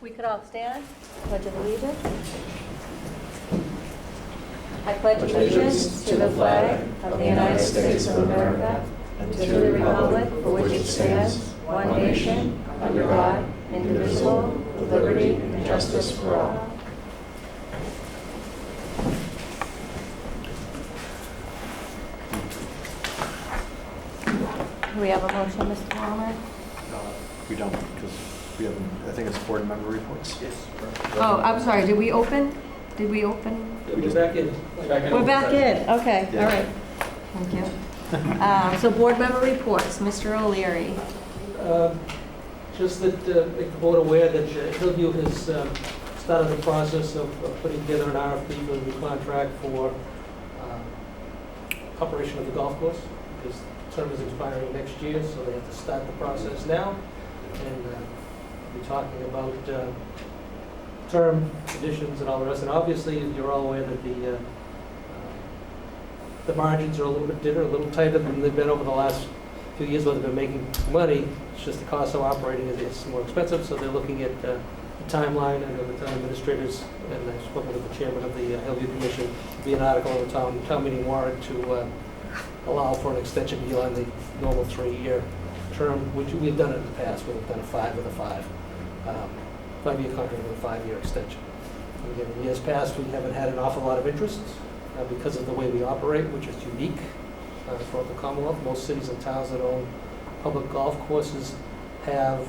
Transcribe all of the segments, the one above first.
We could all stand. Pledge of allegiance. I pledge allegiance to the flag of the United States of America and to the republic for which it stands, one nation, under God, indivisible, with liberty and justice for all. Do we have a motion, Mr. Palmer? We don't, because we haven't, I think it's board member reports. Yes. Oh, I'm sorry, did we open? We're back in. We're back in, okay, Yeah. all right. Thank you. So board member reports, Mr. O'Leary. Just that make the board aware that Hillview has started the process of putting together an RFP for the new contract for operation of the golf course. Because term is expiring next year, so they have to start the process now. And we're talking about term conditions and all the rest. And obviously, you're all aware that the margins are a little bit thinner, a little tighter than they've been over the last few years where they've been making money. It's just the cost of operating is more expensive, so they're looking at the timeline. I know the town administrators, and I've spoken with the chairman of the Hillview Commission, be an article on the town meeting warrant to allow for an extension beyond the normal 3-year term, which we've done it in the past. We've done a 5 with a 5-year contract with a 5-year extension. And again, in years past, we haven't had an awful lot of interest because of the way we operate, which is unique throughout the Commonwealth. Most cities and towns that own public golf courses have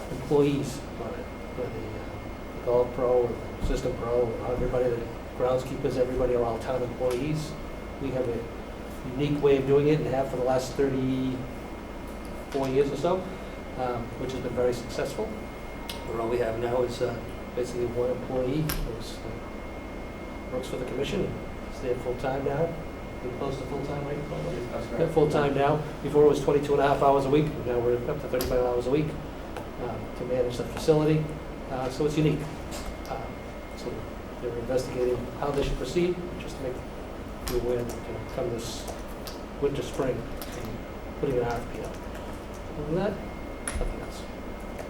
employees on it, whether the golf pro or the assistant pro, or everybody, the groundskeepers, everybody are all town employees. We have a unique way of doing it and have for the last 34 years or so, which has been very successful. Where all we have now is basically one employee who works for the commission. He's there full-time now. We're close to full-time, right? Yeah, full-time now. Before it was 22 and a half hours a week. Now we're up to 35 hours a week to manage the facility. So it's unique. So they're investigating how they should proceed, just to make you aware that come this winter, spring, putting an RFP out. Other than that, nothing else.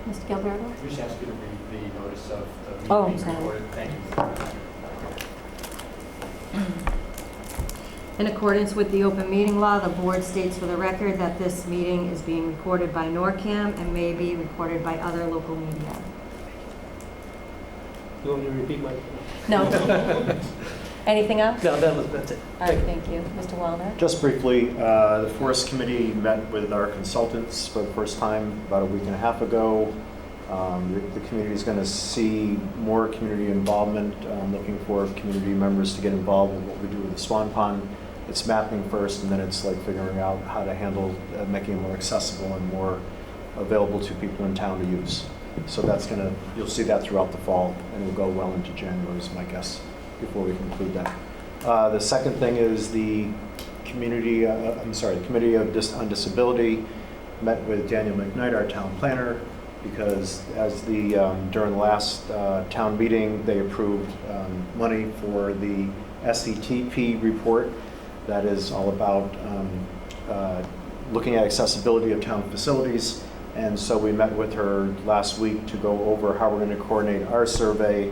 Mr. Gilberto? I just ask you to read the notice of the meeting Oh, being sorry. recorded. Thank you. In accordance with the open meeting law, the board states for the record that this meeting is being recorded by NORCAM and may be recorded by other local media. You want me to repeat my? No. Anything else? No, that's it. All right, thank you. Mr. Wallner? Just briefly, the Forest Committee met with our consultants for the first time about a week and a half ago. The community is going to see more community involvement, looking for community members to get involved with what we do with the Swan Pond. It's mapping first, and then it's like figuring out how to handle making it more accessible and more available to people in town to use. So that's going to, you'll see that throughout the fall, and it'll go well into January is my guess, before we conclude that. The second thing is the community, the Committee on Disability met with Daniel McKnight, our town planner, because as during the last town meeting, they approved money for the SETP report that is all about looking at accessibility of town facilities. And so we met with her last week to go over how we're going to coordinate our survey,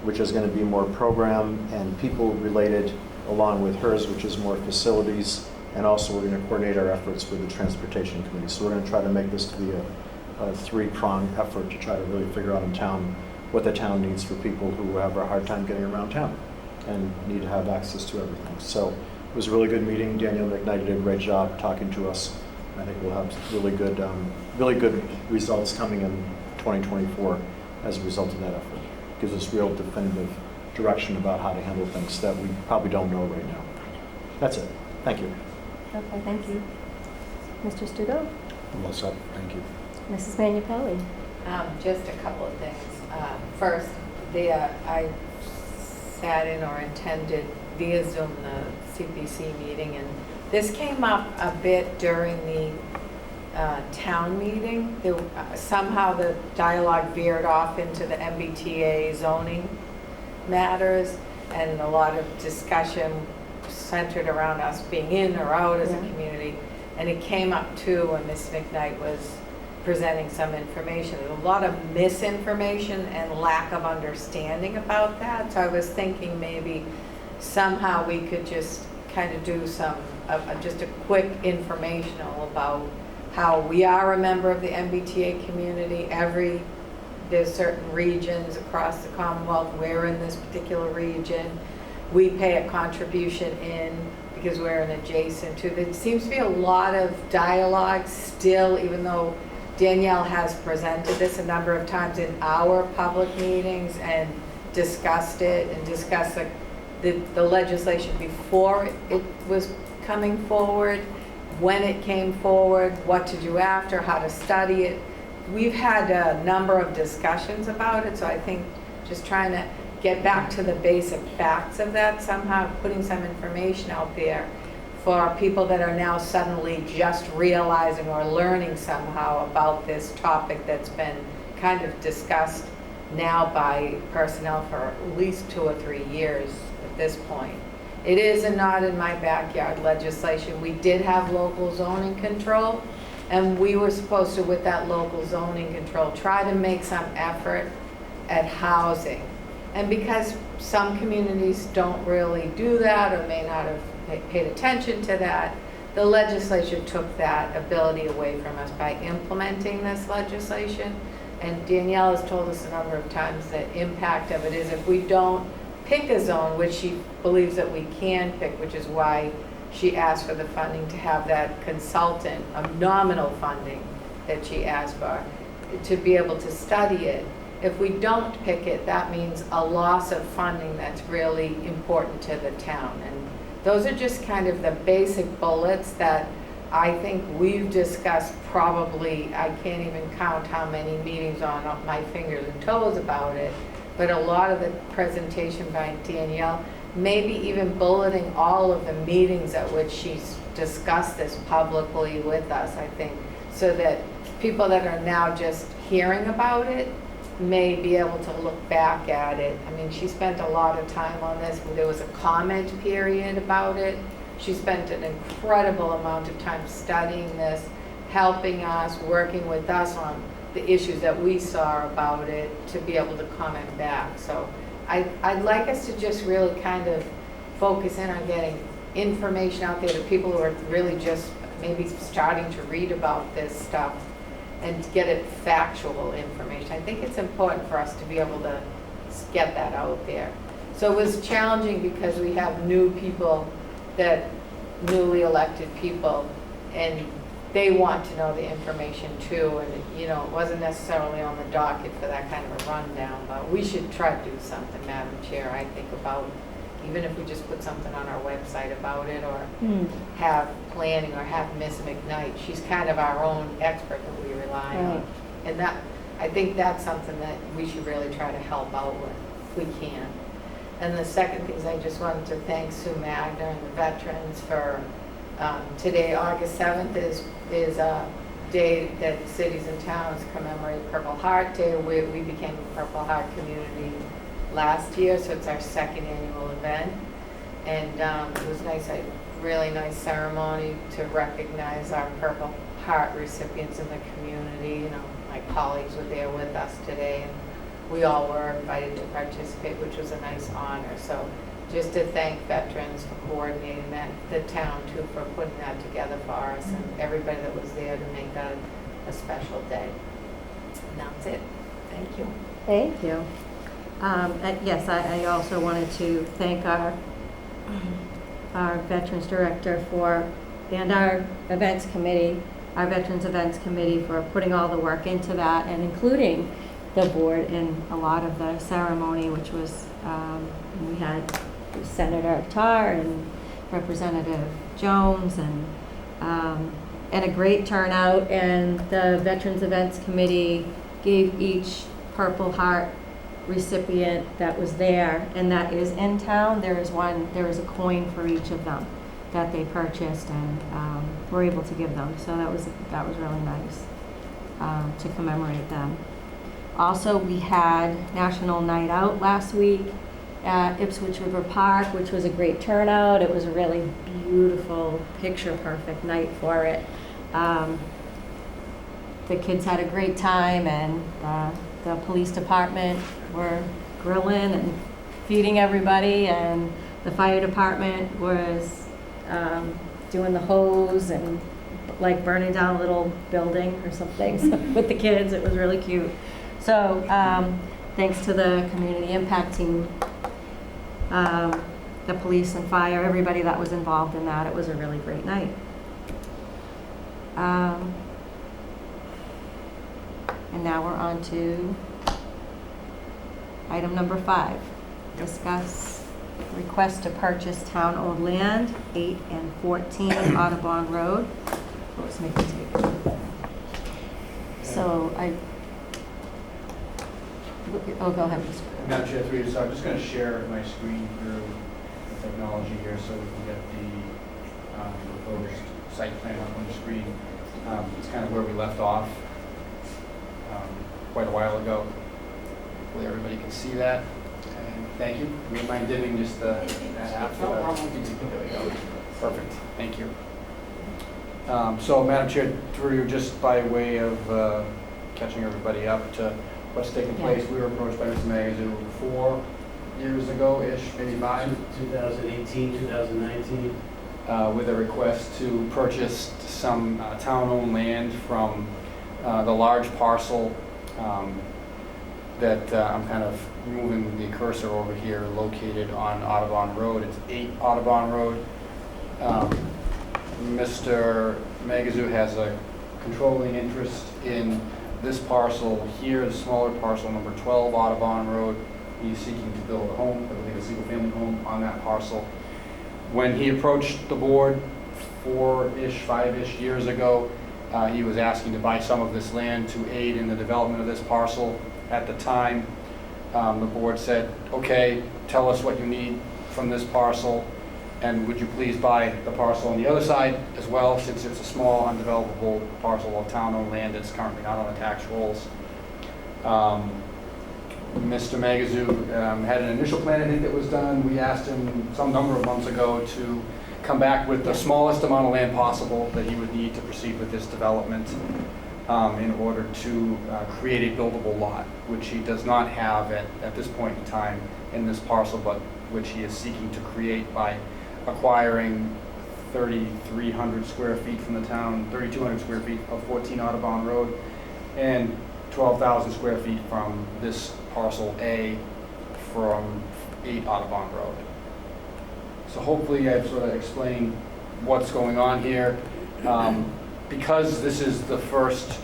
which is going to be more program and people related, along with hers, which is more facilities. And also we're going to coordinate our efforts with the Transportation Committee. So we're going to try to make this to be a 3-pronged effort to try to really figure out in town what the town needs for people who have a hard time getting around town and need to have access to everything. So it was a really good meeting. Daniel McKnight did a great job talking to us. I think we'll have really good results coming in 2024 as a result of that effort. Gives us real definitive direction about how to handle things that we probably don't know right now. That's it. Thank you. Okay, thank you. Mr. Studo? I'm all set. Thank you. Mrs. Manupelli? Just a couple of things. First, I sat in or attended via Zoom the CPC meeting, and this came up a bit during the town meeting. Somehow the dialogue veered off into the MBTA zoning matters, and a lot of discussion centered around us being in or out as a community. And it came up too when Ms. McKnight was presenting some information. There's a lot of misinformation and lack of understanding about that. So I was thinking maybe somehow we could just kind of do some, just a quick informational about how we are a member of the MBTA community. There's certain regions across the Commonwealth. We're in this particular region. We pay a contribution in because we're an adjacent to. There seems to be a lot of dialogue still, even though Danielle has presented this a number of times in our public meetings and discussed it and discussed the legislation before it was coming forward, when it came forward, what to do after, how to study it. We've had a number of discussions about it, so I think just trying to get back to the basic facts of that, somehow putting some information out there for people that are now suddenly just realizing or learning somehow about this topic that's been kind of discussed now by personnel for at least 2 or 3 years at this point. It is a not in my backyard legislation. We did have local zoning control, and we were supposed to, with that local zoning control, try to make some effort at housing. And because some communities don't really do that or may not have paid attention to that, the legislature took that ability away from us by implementing this legislation. And Danielle has told us a number of times that impact of it is if we don't pick a zone, which she believes that we can pick, which is why she asked for the funding to have that consultant, a nominal funding that she asked for, to be able to study it. If we don't pick it, that means a loss of funding that's really important to the town. And those are just kind of the basic bullets that I think we've discussed probably, I can't even count how many meetings on my fingers and toes about it, but a lot of the presentation by Danielle, maybe even bulleting all of the meetings at which she's discussed this publicly with us, I think, so that people that are now just hearing about it may be able to look back at it. I mean, she spent a lot of time on this. There was a comment period about it. She spent an incredible amount of time studying this, helping us, working with us on the issues that we saw about it to be able to comment back. So I'd like us to just really kind of focus in on getting information out there to people who are really just maybe starting to read about this stuff and to get it factual information. I think it's important for us to be able to get that out there. So it was challenging because we have new people, newly elected people, and they want to know the information too, and it wasn't necessarily on the docket for that kind of a rundown, but we should try to do something, Madam Chair, I think, about, even if we just put something on our website about it, or have planning, or have Miss McKnight. She's kind of our own expert that we rely on. And that, I think that's something that we should really try to help out with, if we can. And the second thing is I just wanted to thank Sue Magner and the veterans for today, August 7th, is a day that cities and towns commemorate Purple Heart Day. We became a Purple Heart community last year, so it's our second annual event. And it was nice, a really nice ceremony to recognize our Purple Heart recipients in the community. My colleagues were there with us today, and we all were invited to participate, which was a nice honor. So just to thank veterans for coordinating that, the town too for putting that together for us, and everybody that was there to make that a special day. And that's it. Thank you. Thank you. Yes, I also wanted to thank our Veterans Director and our events committee, our Veterans Events Committee, for putting all the work into that, and including the board in a lot of the ceremony, which was, we had Senator Tarr and Representative Jones, and a great turnout, and the Veterans Events Committee gave each Purple Heart recipient that was there, and that is in town, there is a coin for each of them that they purchased, and were able to give them. So that was really nice to commemorate them. Also, we had National Night Out last week at Ipswich River Park, which was a great turnout. It was a really beautiful, picture-perfect night for it. the kids had a great time, and the police department were grilling and feeding everybody, and the fire department was doing the hose and like burning down a little building or something with the kids. It was really cute. So thanks to the community impact team, the police and fire, everybody that was involved in that, it was a really great night. And now we're on to item number 5. Discuss request to purchase town-owned land, 8 and 14 Audubon Road. Let's make a take. So go ahead, Mr. Madam Chair, through you, so I'm just going to share my screen through the technology here so we can get the proposed site plan up on the screen. It's kind of where we left off quite a while ago. Hopefully everybody can see that. And thank you. Would you mind dimming just that app? There we go. Perfect. Thank you. So, Madam Chair, through you, just by way of catching everybody up to what's taking place, we were approached by Mr. Magazu 4 years ago-ish, maybe 5? 2018, 2019. With a request to purchase some town-owned land from the large parcel that I'm kind of moving the cursor over here, located on Audubon Road. It's 8 Audubon Road. Mr. Magazu has a controlling interest in this parcel here, the smaller parcel, number 12 Audubon Road. He's seeking to build a home, I believe a single-family home on that parcel. When he approached the board 4-ish, 5-ish years ago, he was asking to buy some of this land to aid in the development of this parcel. At the time, the board said, okay, tell us what you need from this parcel, and would you please buy the parcel on the other side as well, since it's a small, undevelopable parcel of town-owned land that's currently not on the tax rolls. Mr. Magazu had an initial plan, I think, that was done. We asked him some number of months ago to come back with the smallest amount of land possible that he would need to proceed with this development in order to create a buildable lot, which he does not have at this point in time in this parcel, but which he is seeking to create by acquiring 3,300 square feet from the town, 3,200 square feet of 14 Audubon Road, and 12,000 square feet from this parcel A from 8 Audubon Road. So hopefully I've sort of explained what's going on here. Because this is the first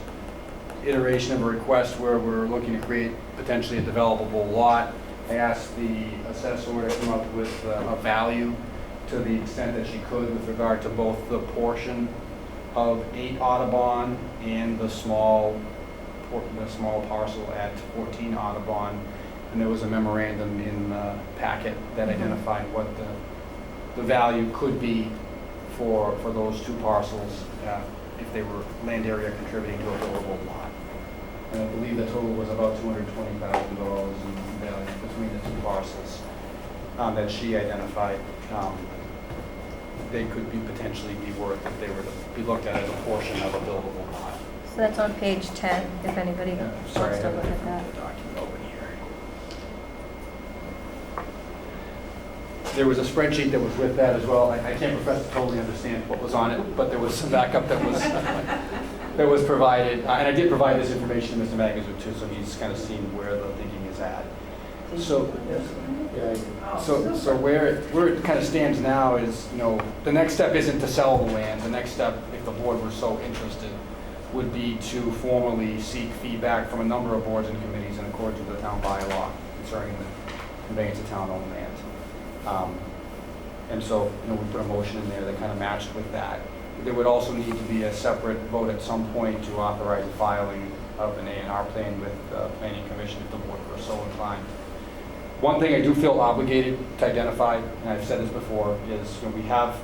iteration of a request where we're looking to create potentially a developable lot, I asked the assessor to come up with a value to the extent that she could with regard to both the portion of 8 Audubon and the small parcel at 14 Audubon. And there was a memorandum in the packet that identified what the value could be for those 2 parcels if they were land area contributing to a buildable lot. And I believe the total was about $220,000 in value between the 2 parcels that she identified. They could potentially be worth if they were to be looked at as a portion of a buildable lot. So that's on page 10, if anybody Sorry, wants I to look at that. have the document open here. There was a spreadsheet that was with that as well. I can't profess to totally understand what was on it, but there was some backup that was that was provided. And I did provide this information to Mr. Magazu too, so he's kind of seen where the thinking is at. So where it kind of stands now is, the next step isn't to sell the land. The next step, if the board were so interested, would be to formally seek feedback from a number of boards and committees in accordance with the town bylaw concerning the conveyance of town-owned land. And so, we put a motion in there that kind of matched with that. There would also need to be a separate vote at some point to authorize the filing of an A&R plan with the Planning Commission if the board were so inclined. One thing I do feel obligated to identify, and I've said this before, is we have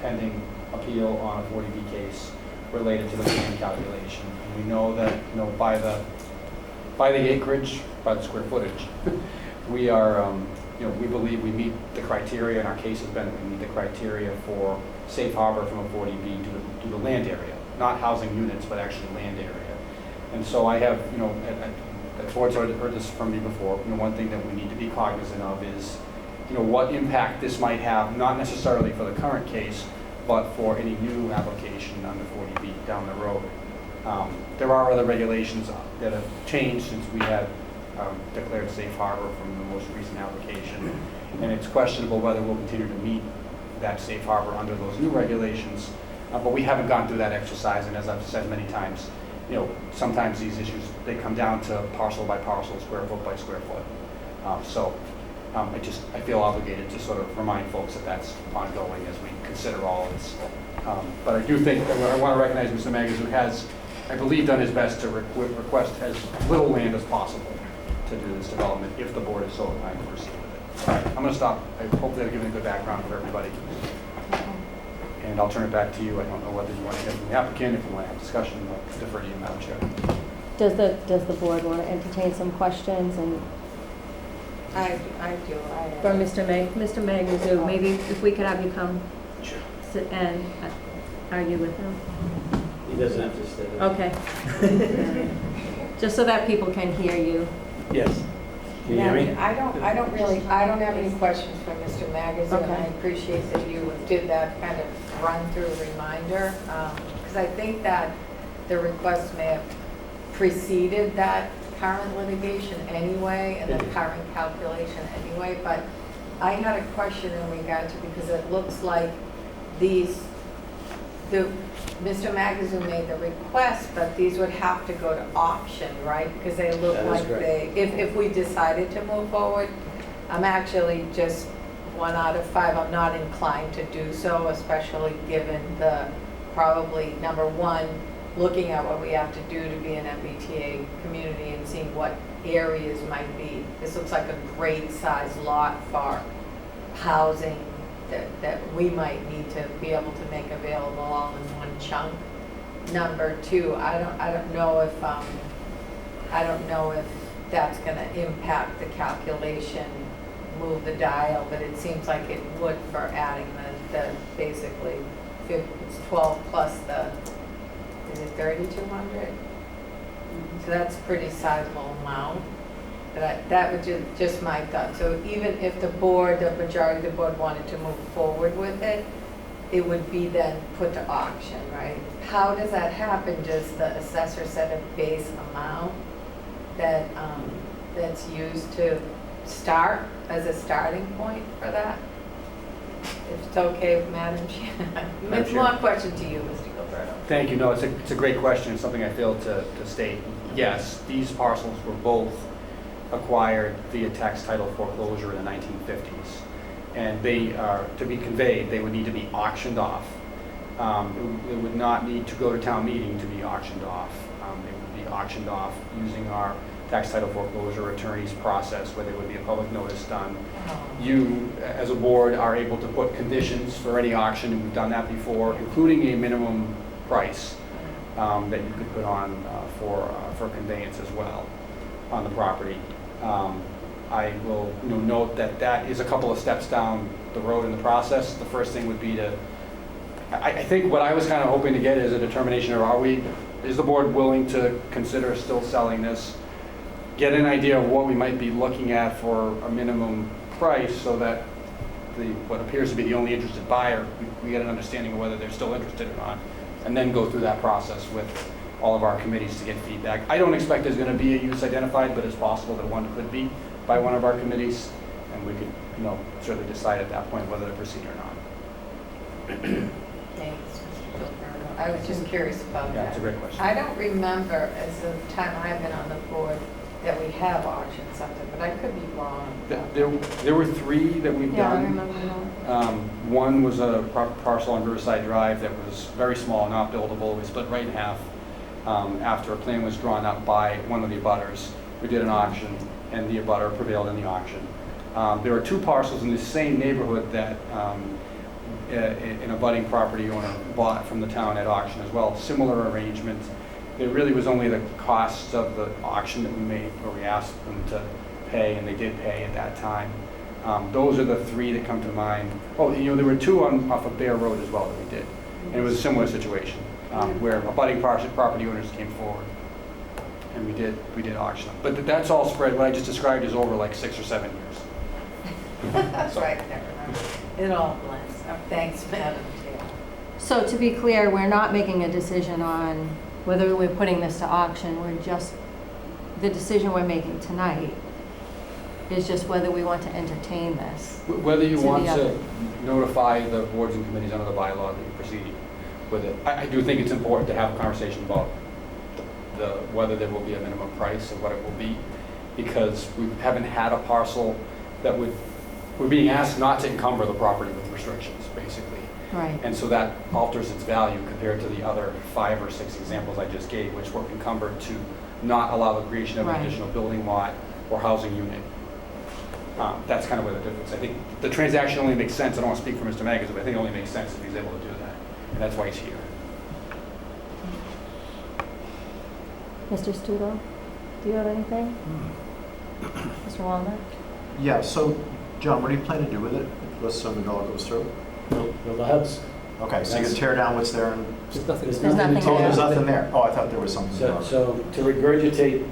pending appeal on a 40B case related to the plan calculation. And we know that by the acreage, by the square footage, we are we believe we meet the criteria, and our case has been that we meet the criteria for safe harbor from a 40B due to the land area. not housing units, but actually land area. And so I have, the board's already heard this from me before, one thing that we need to be cognizant of is, what impact this might have, not necessarily for the current case, but for any new application under 40B down the road. There are other regulations that have changed since we had declared safe harbor from the most recent application, and it's questionable whether we'll continue to meet that safe harbor under those new regulations, but we haven't gone through that exercise, and as I've said many times, sometimes these issues, they come down to parcel by parcel, square foot by square foot. I feel obligated to sort of remind folks that that's ongoing as we consider all of this. But I do think that I want to recognize Mr. Maggers, who has, I believe, done his best to request as little land as possible to do this development, if the board is so inclined to proceed with it. All right, I'm going to stop. Hopefully I've given a good background for everybody. And I'll turn it back to you. I don't know whether you want to hear from the applicant, if you want to have discussion, I'll defer to you, Madam Chair. Does the board want to entertain some questions and I do. for Mr. Magazoo, maybe if we could have you come Sure. sit and argue with him? He doesn't have to stay there. Okay. Just so that people can hear you. Yes. Can you hear me? I don't have any questions for Mr. Magazine. Okay. I appreciate that you did that kind of run-through reminder, because I think that the request may have preceded that current litigation anyway, and the current calculation anyway, but I had a question in regard to, because it looks like Mr. Magazine made the request, but these would have to go to auction, right? Because they look That is like correct. if we decided to move forward, I'm actually just 1 out of 5, I'm not inclined to do so, especially given the, probably, number one, looking at what we have to do to be an MBTA community and seeing what areas might be. This looks like a great size lot for housing that we might need to be able to make available all in one chunk. Number two, I don't know if that's going to impact the calculation, move the dial, but it seems like it would for adding the basically it's 12 plus the, is it 3,200? So that's a pretty sizable amount. But that would just my thought. So even if the majority of the board wanted to move forward with it, it would be then put to auction, right? How does that happen? Does the assessor set a base amount that that's used to start as a starting point for that? If it's okay with Madam Chair. It's Chair. one question to you, Mr. Gilberto. Thank you. No, it's a great question. It's something I failed to state. Yes, these parcels were both acquired via tax title foreclosure in the 1950s. And they are, to be conveyed, they would need to be auctioned off. It would not need to go to town meeting to be auctioned off. They would be auctioned off using our tax title foreclosure attorney's process, where there would be a public notice done. You, as a board, are able to put conditions for any auction, and we've done that before, including a minimum price that you could put on for conveyance as well on the property. I will note that that is a couple of steps down the road in the process. The first thing would be to, I think what I was kind of hoping to get is a determination of is the board willing to consider still selling this, get an idea of what we might be looking at for a minimum price so that what appears to be the only interested buyer, we get an understanding of whether they're still interested or not, and then go through that process with all of our committees to get feedback. I don't expect there's going to be a use identified, but it's possible that one could be by one of our committees, and we could, certainly decide at that point whether to proceed or not. Thanks, Mr. Gilberto. I was just curious about Yeah, that. it's a great question. I don't remember, as the time I've been on the board, that we have auctioned something, but I could be wrong. There were 3 that we've Yeah, I done. remember that. One was a parcel on Riverside Drive that was very small, not buildable. We split right in half. After a plan was drawn up by one of the abutters, we did an auction, and the abutter prevailed in the auction. There are 2 parcels in the same neighborhood that an abutting property owner bought from the town at auction as well. Similar arrangement. It really was only the costs of the auction that we made, where we asked them to pay, and they did pay at that time. Those are the 3 that come to mind. Oh, there were 2 off of Bear Road as well that we did, and it was a similar situation. where abutting property owners came forward. And we did auction them. But that's all spread, what I just described is over like 6 or 7 years. That's right, never mind. It all blends. Thanks, Madam Chair. So to be clear, we're not making a decision on whether we're putting this to auction. We're just, the decision we're making tonight is just whether we want to entertain this. Whether you To want the to other. notify the boards and committees under the bylaw that you're proceeding with it. I do think it's important to have a conversation about whether there will be a minimum price and what it will be, because we haven't had a parcel that we're being asked not to encumber the property with restrictions, basically. Right. And so that alters its value compared to the other 5 or 6 examples I just gave, which were encumbered to not allow the creation of an Right. additional building lot or housing unit. That's kind of where the difference. I think the transaction only makes sense, I don't want to speak for Mr. Maggis, but I think it only makes sense if he's able to do that. And that's why he's here. Mr. Studo, do you have anything? Mr. Wallner? Yeah, so, John, what do you plan to do with it? Let's assume it all goes through. Build a house. Okay, so you can tear down what's there and, There's nothing. There's There's nothing oh, there's there. nothing there. Oh, I thought there was something there. So to regurgitate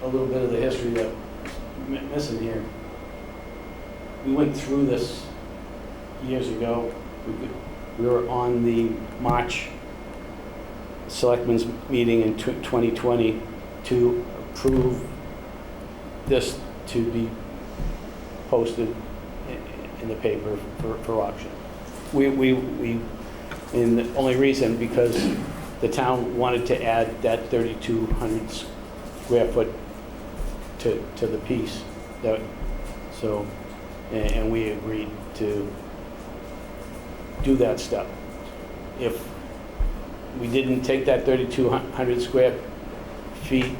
a little bit of the history that missing here, we went through this years ago. We were on the March Selectmen's meeting in 2020 to approve this to be posted in the paper for auction. And the only reason, because the town wanted to add that 3,200 square foot to the piece. So, and we agreed to do that step. If we didn't take that 3,200 square feet,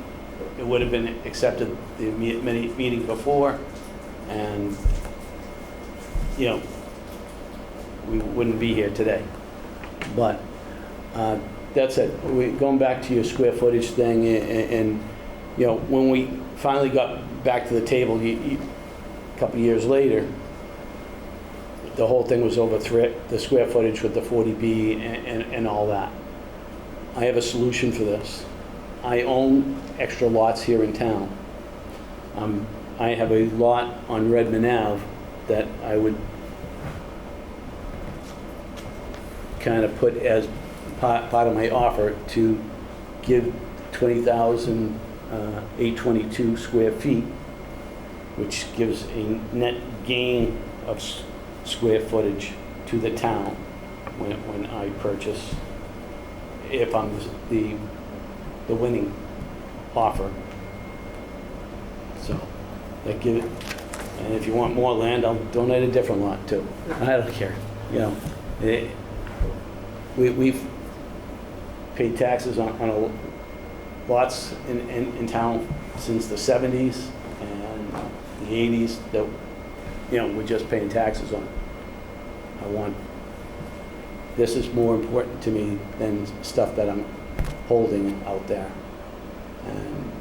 it would have been accepted the meeting before, and, you know, we wouldn't be here today. But that's it. Going back to your square footage thing, and you know, when we finally got back to the table a couple of years later, the whole thing was over the square footage with the 40B and all that. I have a solution for this. I own extra lots here in town. I have a lot on Redmond Ave that I would kind of put as part of my offer to give 20,822 square feet, which gives a net gain of square footage to the town when I purchase, if I'm the winning offer. So that give it, and if you want more land, I'll donate a different lot too. I don't care, you know. We've paid taxes on lots in town since the 70s and the 80s that, you know, we're just paying taxes on. This is more important to me than stuff that I'm holding out there. And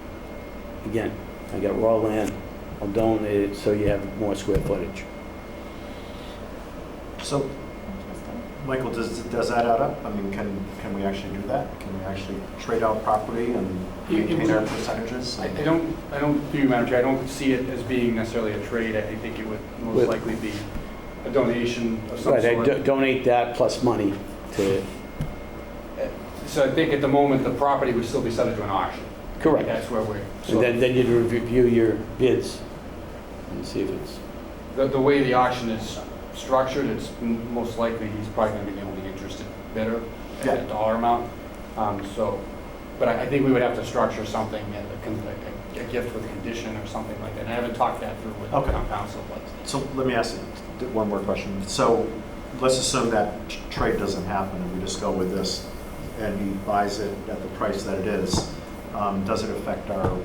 again, I got raw land, I'll donate it so you have more square footage. So, Michael, does that add up? I mean, can we actually do that? Can we actually trade out property and maintain our percentages? I don't, through you, Madam Chair, I don't see it as being necessarily a trade. I think it would most likely be a donation of some Right, sort. I donate that plus money to. So I think at the moment, the property would still be subject to an auction. Correct. That's where we're. And then you'd review your bids and see if it's. The way the auction is structured, it's most likely he's probably going to be the only interested bidder at that dollar amount. But I think we would have to structure something, a gift with a condition or something like that. And I haven't talked that through with town council. But So let me ask you one more question. So let's assume that trade doesn't happen and we just go with this and he buys it at the price that it is. Does it affect our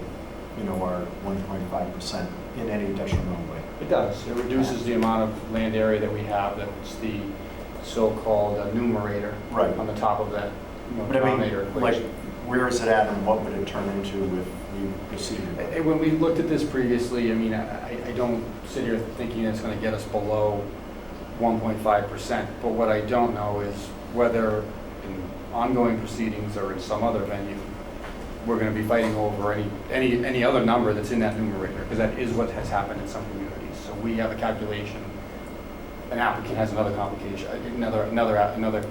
1.5% in any detrimental way? it does. It reduces the amount of land area that we have. That's the so-called numerator on the top of that But I denominator mean, like, equation. where is it at and what would it turn into if we proceeded? When we looked at this previously, I mean, I don't sit here thinking it's going to get us below 1.5%. But what I don't know is whether, and ongoing proceedings or in some other venue, we're going to be fighting over any other number that's in that numerator, because that is what has happened in some communities. So we have a calculation, an applicant has another complication, another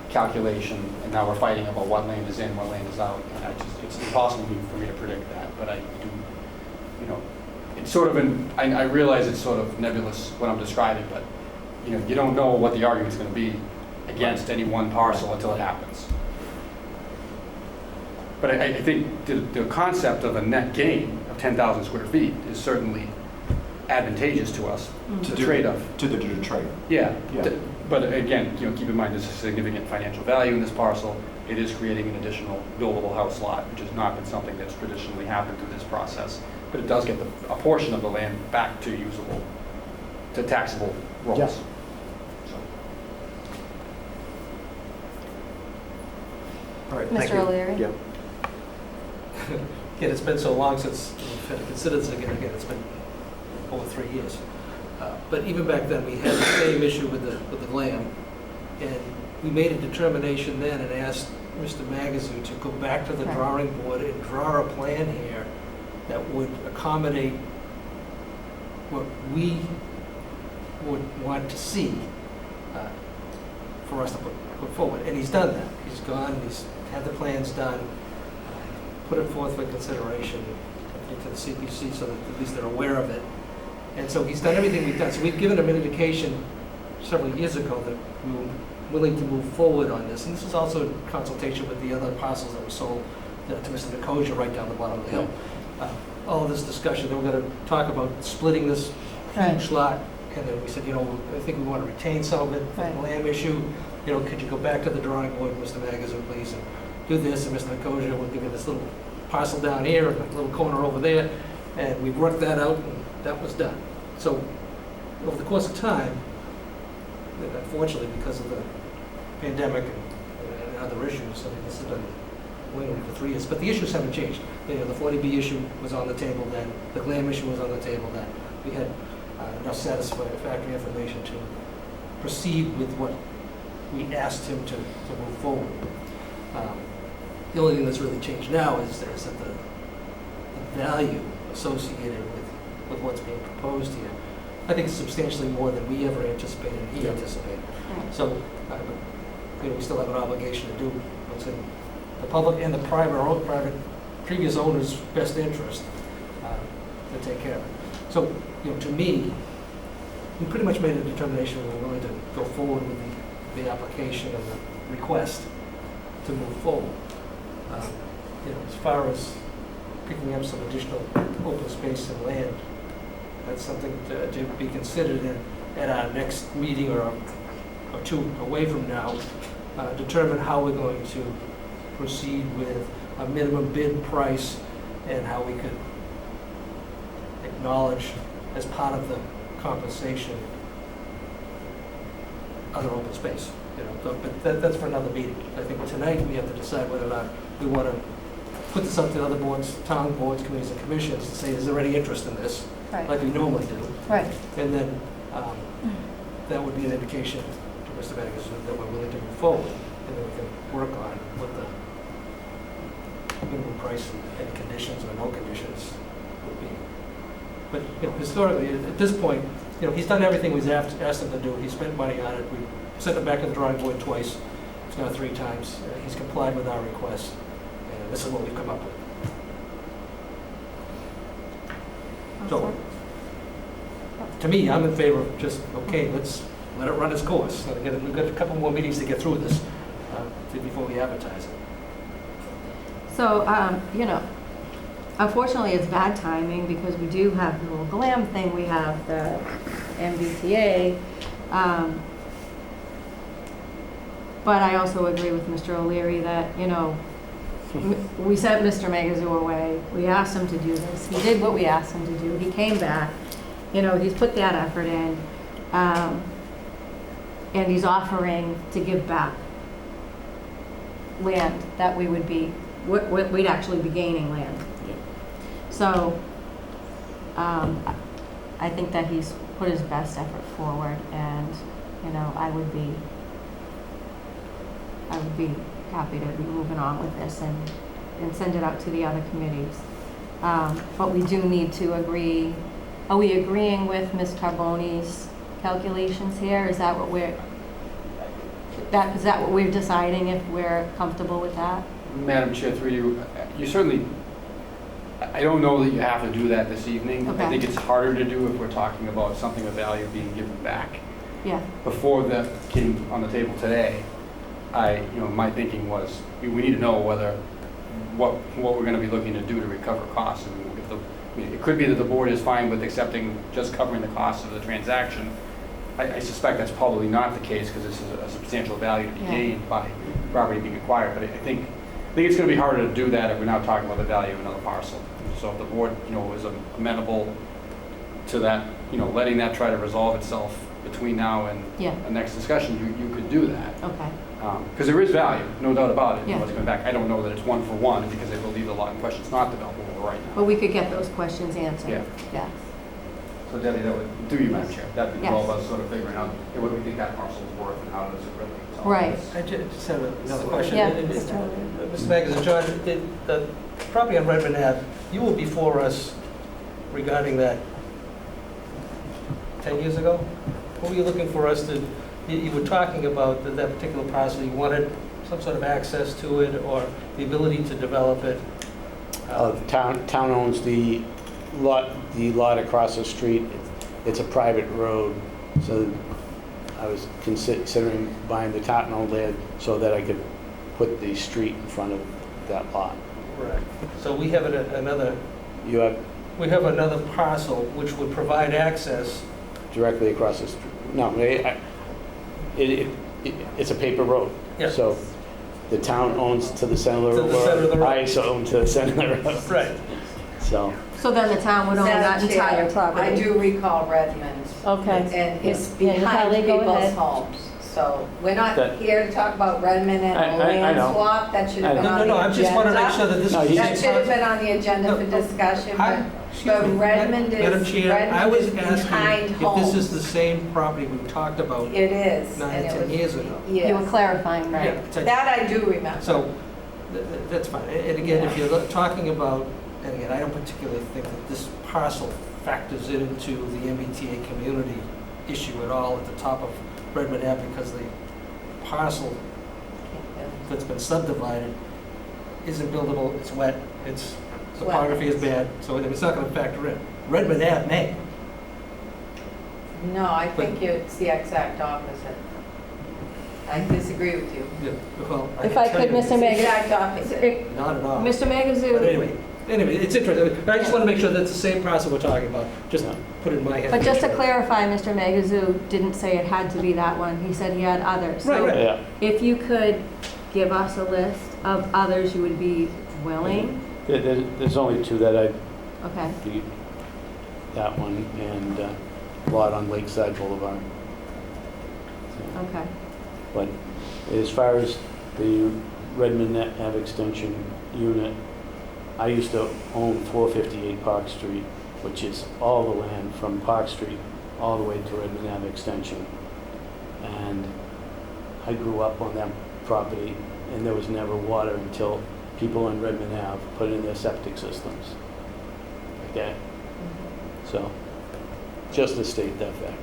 calculation, and now we're fighting about what land is in, what land is out. And it's impossible for me to predict that, but I do, it's sort of I realize it's sort of nebulous what I'm describing, but you don't know what the argument's going to be against any one parcel until it happens. But I think the concept of a net gain of 10,000 square feet is certainly advantageous to us. To The trade-off. To the trade. Yeah. Yeah. But again, keep in mind there's a significant financial value in this parcel. It is creating an additional buildable house lot, which has not been something that's traditionally happened through this process. But it does get a portion of the land back to usable, to taxable rolls. Yeah. So. All right, thank Mr. you. O'Leary? Yeah. Again, it's been so long since we've had to consider this again, it's been over 3 years. But even back then, we had the same issue with the glam, and we made a determination then and asked Mr. Magazoo to go back to the Right. drawing board and draw a plan here that would accommodate what we would want to see for us to put forward. And he's done that. He's gone, he's had the plans done, put it forth for consideration to the CPC so that at least they're aware of it. And so he's done everything we've done. So we've given him an indication several years ago that we were willing to move forward on this. And this is also in consultation with the other parcels that were sold to Mr. Nicosia right down the bottom of the hill. All this discussion, they were going to talk about splitting this Right. huge lot. And then we said, I think we want to retain some of it for Right. the land issue. Could you go back to the drawing board, Mr. Magazoo, please, and do this? And Mr. Nicosia will give you this little parcel down here and a little corner over there. And we worked that out, and that was done. So over the course of time, and unfortunately because of the pandemic and other issues, this has been waiting for 3 years, but the issues haven't changed. The 40B issue was on the table then, the glam issue was on the table then. We had enough satisfactory information to proceed with what we asked him to move forward. The only thing that's really changed now is that the value associated with what's being proposed here, I think, is substantially more than we ever anticipated and he anticipated. Right. So, we still have an obligation to do what's in the public and the private previous owner's best interest to take care of it. So, to me, we pretty much made a determination we were willing to go forward with the application and the request to move forward. As far as picking up some additional open space and land, that's something to be considered at our next meeting or two away from now. Determine how we're going to proceed with a minimum bid price and how we could acknowledge as part of the compensation other open space. But that's for another meeting. I think tonight we have to decide whether or not we want to put this up to other boards, town boards, committees, and commissions to say, is there any interest in this, Right. like we normally do? Right. And then that would be an indication to Mr. Magazoo that we're willing to move forward, and then we can work on what the minimum price and any conditions or no conditions would be. But historically, at this point, he's done everything we've asked him to do. He spent money on it. We sent it back to the drawing board twice, if not 3 times. He's complied with our requests, and this is what we've come up with. So, to me, I'm in favor of just, let's let it run its course. We've got a couple more meetings to get through this before we advertise it. So, unfortunately, it's bad timing because we do have the little glam thing. We have the MBTA. But I also agree with Mr. O'Leary that, we sent Mr. Magazoo away. We asked him to do this. He did what we asked him to do. He came back. He's put that effort in. And he's offering to give back land that we'd actually be gaining land. Yeah. So I think that he's put his best effort forward, and I would be happy to be moving on with this and send it out to the other committees. But we do need to agree, are we agreeing with Ms. Carboni's calculations here? Is that what we're deciding, if we're comfortable with that? Madam Chair, through you, you certainly, I don't know that you have to do that this evening. Okay. I think it's harder to do if we're talking about something of value being given back. Yeah, Before that came on the table today, my thinking was, we need to know what we're going to be looking to do to recover costs. It could be that the board is fine with accepting just covering the costs of the transaction. I suspect that's probably not the case, because this is a substantial value to be gained by property being acquired. But I think it's going to be harder to do that if we're now talking about the value of another parcel. So if the board, is amenable to that, letting that try to resolve itself between now and the next discussion, you could do that. okay. Because there is value, no doubt about it, in Yeah. what's coming back. I don't know that it's one for one, because they will leave a lot of questions not developable right now. But we could get those questions answered. Yeah. Yes. So Debbie, that would do you, Madam Chair. That'd be Yes. all of us sort of figuring out, what do we think that parcel is worth, and how does it really? solve Right. this? I just have another question. Yeah, Mr. Mr. Magazine, John, did the property on Redmond Ave, you were before us regarding that 10 years ago? What were you looking for us to, you were talking about that particular parcel, you wanted some sort of access to it or the ability to develop it? The town owns the lot across the street. It's a private road, so I was considering buying the town-owned land so that I could put the street in front of that lot. Right. So we have another parcel which would provide access. Directly across the street. No, it's a paper road. Yeah. So the town owns to the center of the To road. the center of the road. I also own to the center of the road. Right. So, So then the town would own that Madam Chair, entire property? I do recall Redmond. Okay. And it's Yeah, behind Kelly, go people's ahead. homes. So we're not That- here to talk about Redmond and the I land know. swap. That should have been No, on the agenda. I just want to make sure that this No, is. he's- That should have been on the agenda for discussion, but Redmond Madam is, Chair, I was Redmond is behind asking if homes. this is the same property we talked about It is. 9 and or it 10 was- years ago. Yes. You were clarifying, right? Yeah. That I do remember. So, that's fine. And again, if you're talking about, and again, I don't particularly think that this parcel factors into the MBTA community issue at all at the top of Redmond Ave, because the parcel that's been subdivided isn't buildable, it's wet, its topography is bad, so it's not going to factor in. Redmond Ave may. No, I think it's the exact opposite. I disagree with you. Yeah, well, If can I tell could, you Mr. It's the Meg- exact opposite. Not at all. Mr. But Magazoo, anyway, it's interesting. I just want to make sure that's the same parcel we're talking about. Just put it in my head. but just to Sure. clarify, Mr. Magazoo didn't say it had to be that one. He said he had others. Right, So right. yeah. if you could give us a list of others you would be willing, There's only two that I'd okay. be, that one and lot on Lakeside Boulevard. So, Okay. But as far as the Redmond Ave Extension unit, I used to own 458 Park Street, which is all the land from Park Street all the way to Redmond Ave Extension. And I grew up on that property, and there was never water until people on Redmond Ave put in their septic systems. Okay? So, just to state that fact.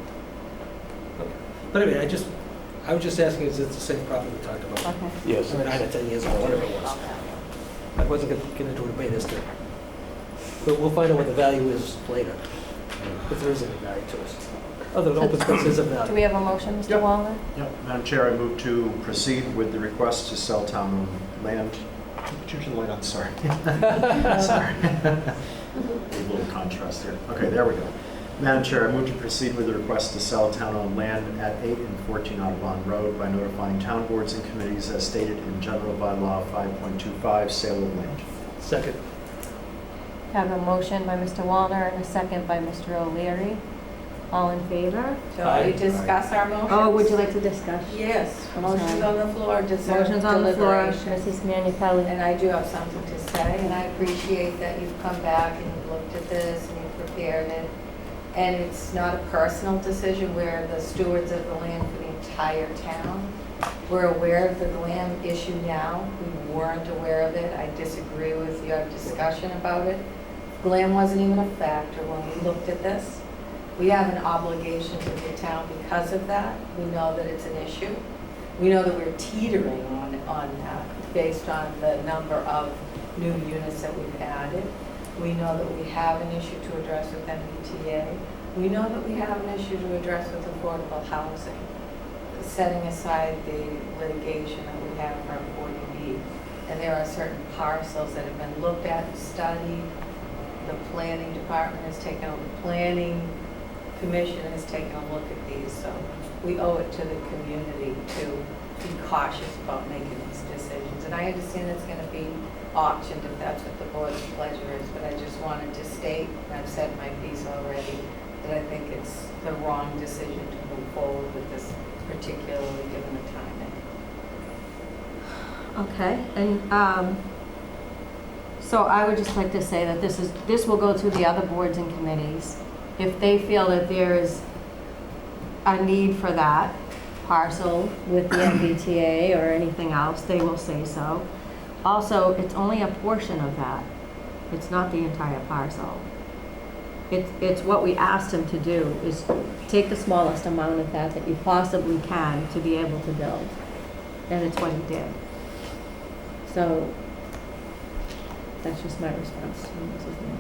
But anyway, I was just asking, is it the same property we talked about? Okay. Yes. 9 or 10 years ago, whatever it was. I wasn't going to get into a debate as to, but we'll find out what the value is later, if there is any value to us. Other than open space is a Do value. we have a motion, Mr. Yep. Wallner? Yep. Madam Chair, I move to proceed with the request to sell town-owned land. Change the light on, sorry. Sorry. A little contrast here. Okay, there we go. Madam Chair, I move to proceed with the request to sell town-owned land at 8 and 14 Audubon Road by notifying town boards and committees as stated in General Bylaw 5.25, sale of land. Second. Have a motion by Mr. Wallner and a second by Mr. O'Leary. All in favor? Shall we discuss our motions? Oh, would you like to discuss? Yes, I'm motions sorry. on the floor, deserve Motion's on the floor. deliberation. Mrs. Manu And I do have something to say, and I appreciate that you've come back and you've looked at this and you've prepared it. And it's not a personal decision, we're the stewards of the land for the entire town. We're aware of the GLAM issue now. We weren't aware of it. I disagree with your discussion about it. GLAM wasn't even a factor when we looked at this. We have an obligation to the town because of that. We know that it's an issue. We know that we're teetering on that based on the number of new units that we've added. We know that we have an issue to address with MBTA. We know that we have an issue to address with affordable housing, setting aside the litigation that we have for 40B. And there are certain parcels that have been looked at and studied. The planning department has taken, the planning commission has taken a look at these. So we owe it to the community to be cautious about making these decisions. And I understand it's going to be auctioned if that's what the board's pleasure is, but I just wanted to state, and I've said my piece already, that I think it's the wrong decision to move forward with this, particularly given the timing. Okay, and so I would just like to say that this will go to the other boards and committees. If they feel that there is a need for that parcel with the MBTA or anything else, they will say so. Also, it's only a portion of that. It's not the entire parcel. It's what we asked him to do, is take the smallest amount of that you possibly can to be able to build. And it's what he did. So that's just my response to Mrs. Mann.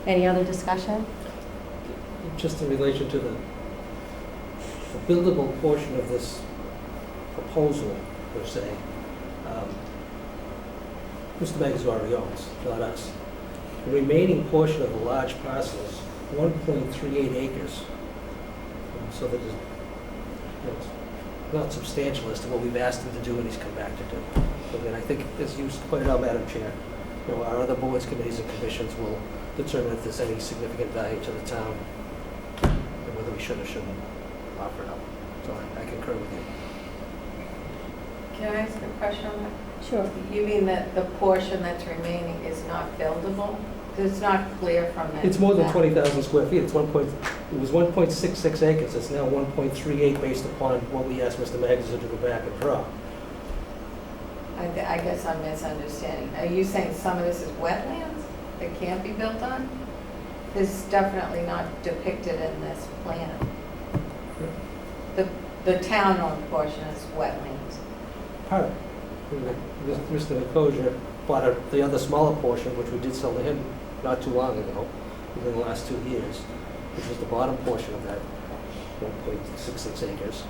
Any other discussion? Just in relation to the buildable portion of this proposal, per se, Mr. Megas already owns, not us. The remaining portion of the large parcel is 1.38 acres. So that is, it's not substantial as to what we've asked him to do and he's come back to do. So then I think, as you pointed out, Madam Chair, our other boards, committees, and commissions will determine if there's any significant value to the town and whether we should or shouldn't offer it up. So I concur with you. Can I ask a question on that? Sure. You mean that the portion that's remaining is not buildable? Because it's not clear from it. It's more than 20,000 square feet. It was 1.66 acres. It's now 1.38 based upon what we asked Mr. Magazine to go back and draw. I guess I'm misunderstanding. Are you saying some of this is wetlands that can't be built on? This is definitely not depicted in this plan. The town-owned portion is wetlands. Part of it. Mr. Nicosia bought the other smaller portion, which we did sell to him not too long ago, within the last 2 years, which was the bottom portion of that 1.66 acres,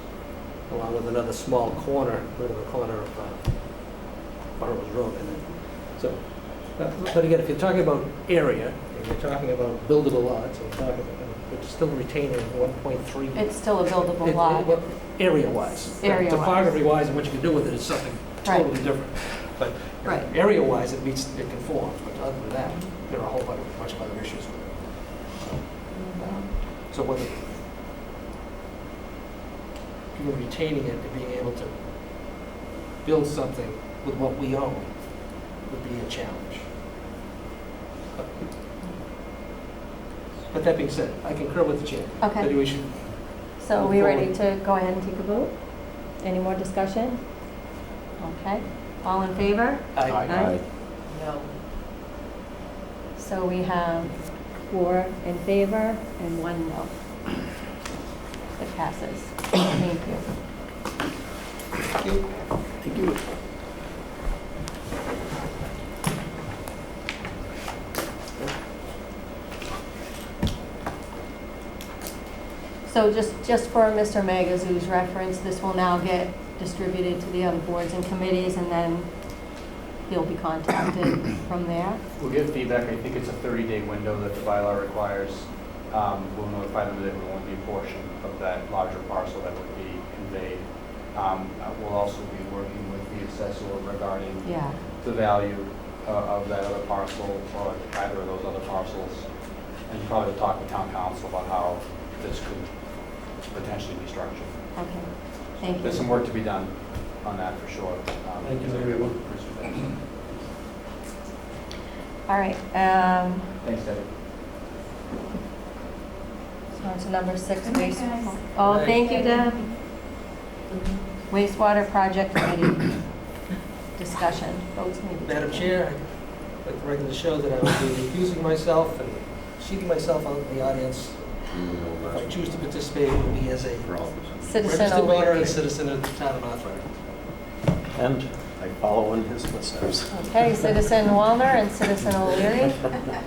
along with another small corner, right in the corner of Burroughs Road. So, but again, if you're talking about area, and you're talking about buildable lots, we're still retaining 1.3. It's still a buildable lot. Area-wise. Area-wise. Topography-wise, and what you can do with it is something totally different. But Right. area-wise, it conforms, but other than that, there are a whole bunch of other issues with it. So whether you're retaining it and being able to build something with what we own would be a challenge. But that being said, I concur with the chair. Okay. That we should So are we ready to go ahead and take a vote? Any more discussion? Okay. All in favor? Aye. No. So we have 4 in favor and 1 no. It passes. Thank you. Thank you. So just for Mr. Magazoo's reference, this will now get distributed to the other boards and committees, and then he'll be contacted from there. We'll get feedback. I think it's a 30-day window that the bylaw requires. We'll notify them that it will only be a portion of that larger parcel that would be conveyed. We'll also be working with the assessor regarding Yeah. the value of that other parcel or either of those other parcels, and probably talk to town council about how this could potentially be structured. Okay. Thank There's some you. work to be done on that for sure. Thank you, everyone. All right. Thanks, Debbie. So on to number 6. Good night, guys. Oh, Good thank you, Deb. Wastewater Project Committee discussion. Votes may be Madam taken. Chair, I'd like to record the show that I will be recusing myself and seating myself out in the audience. If I choose to participate, it will be as a Citizen registered voter and a O'Leary. citizen of the town of North Reading. And I follow in his footsteps. Okay, Citizen Wallner and Citizen O'Leary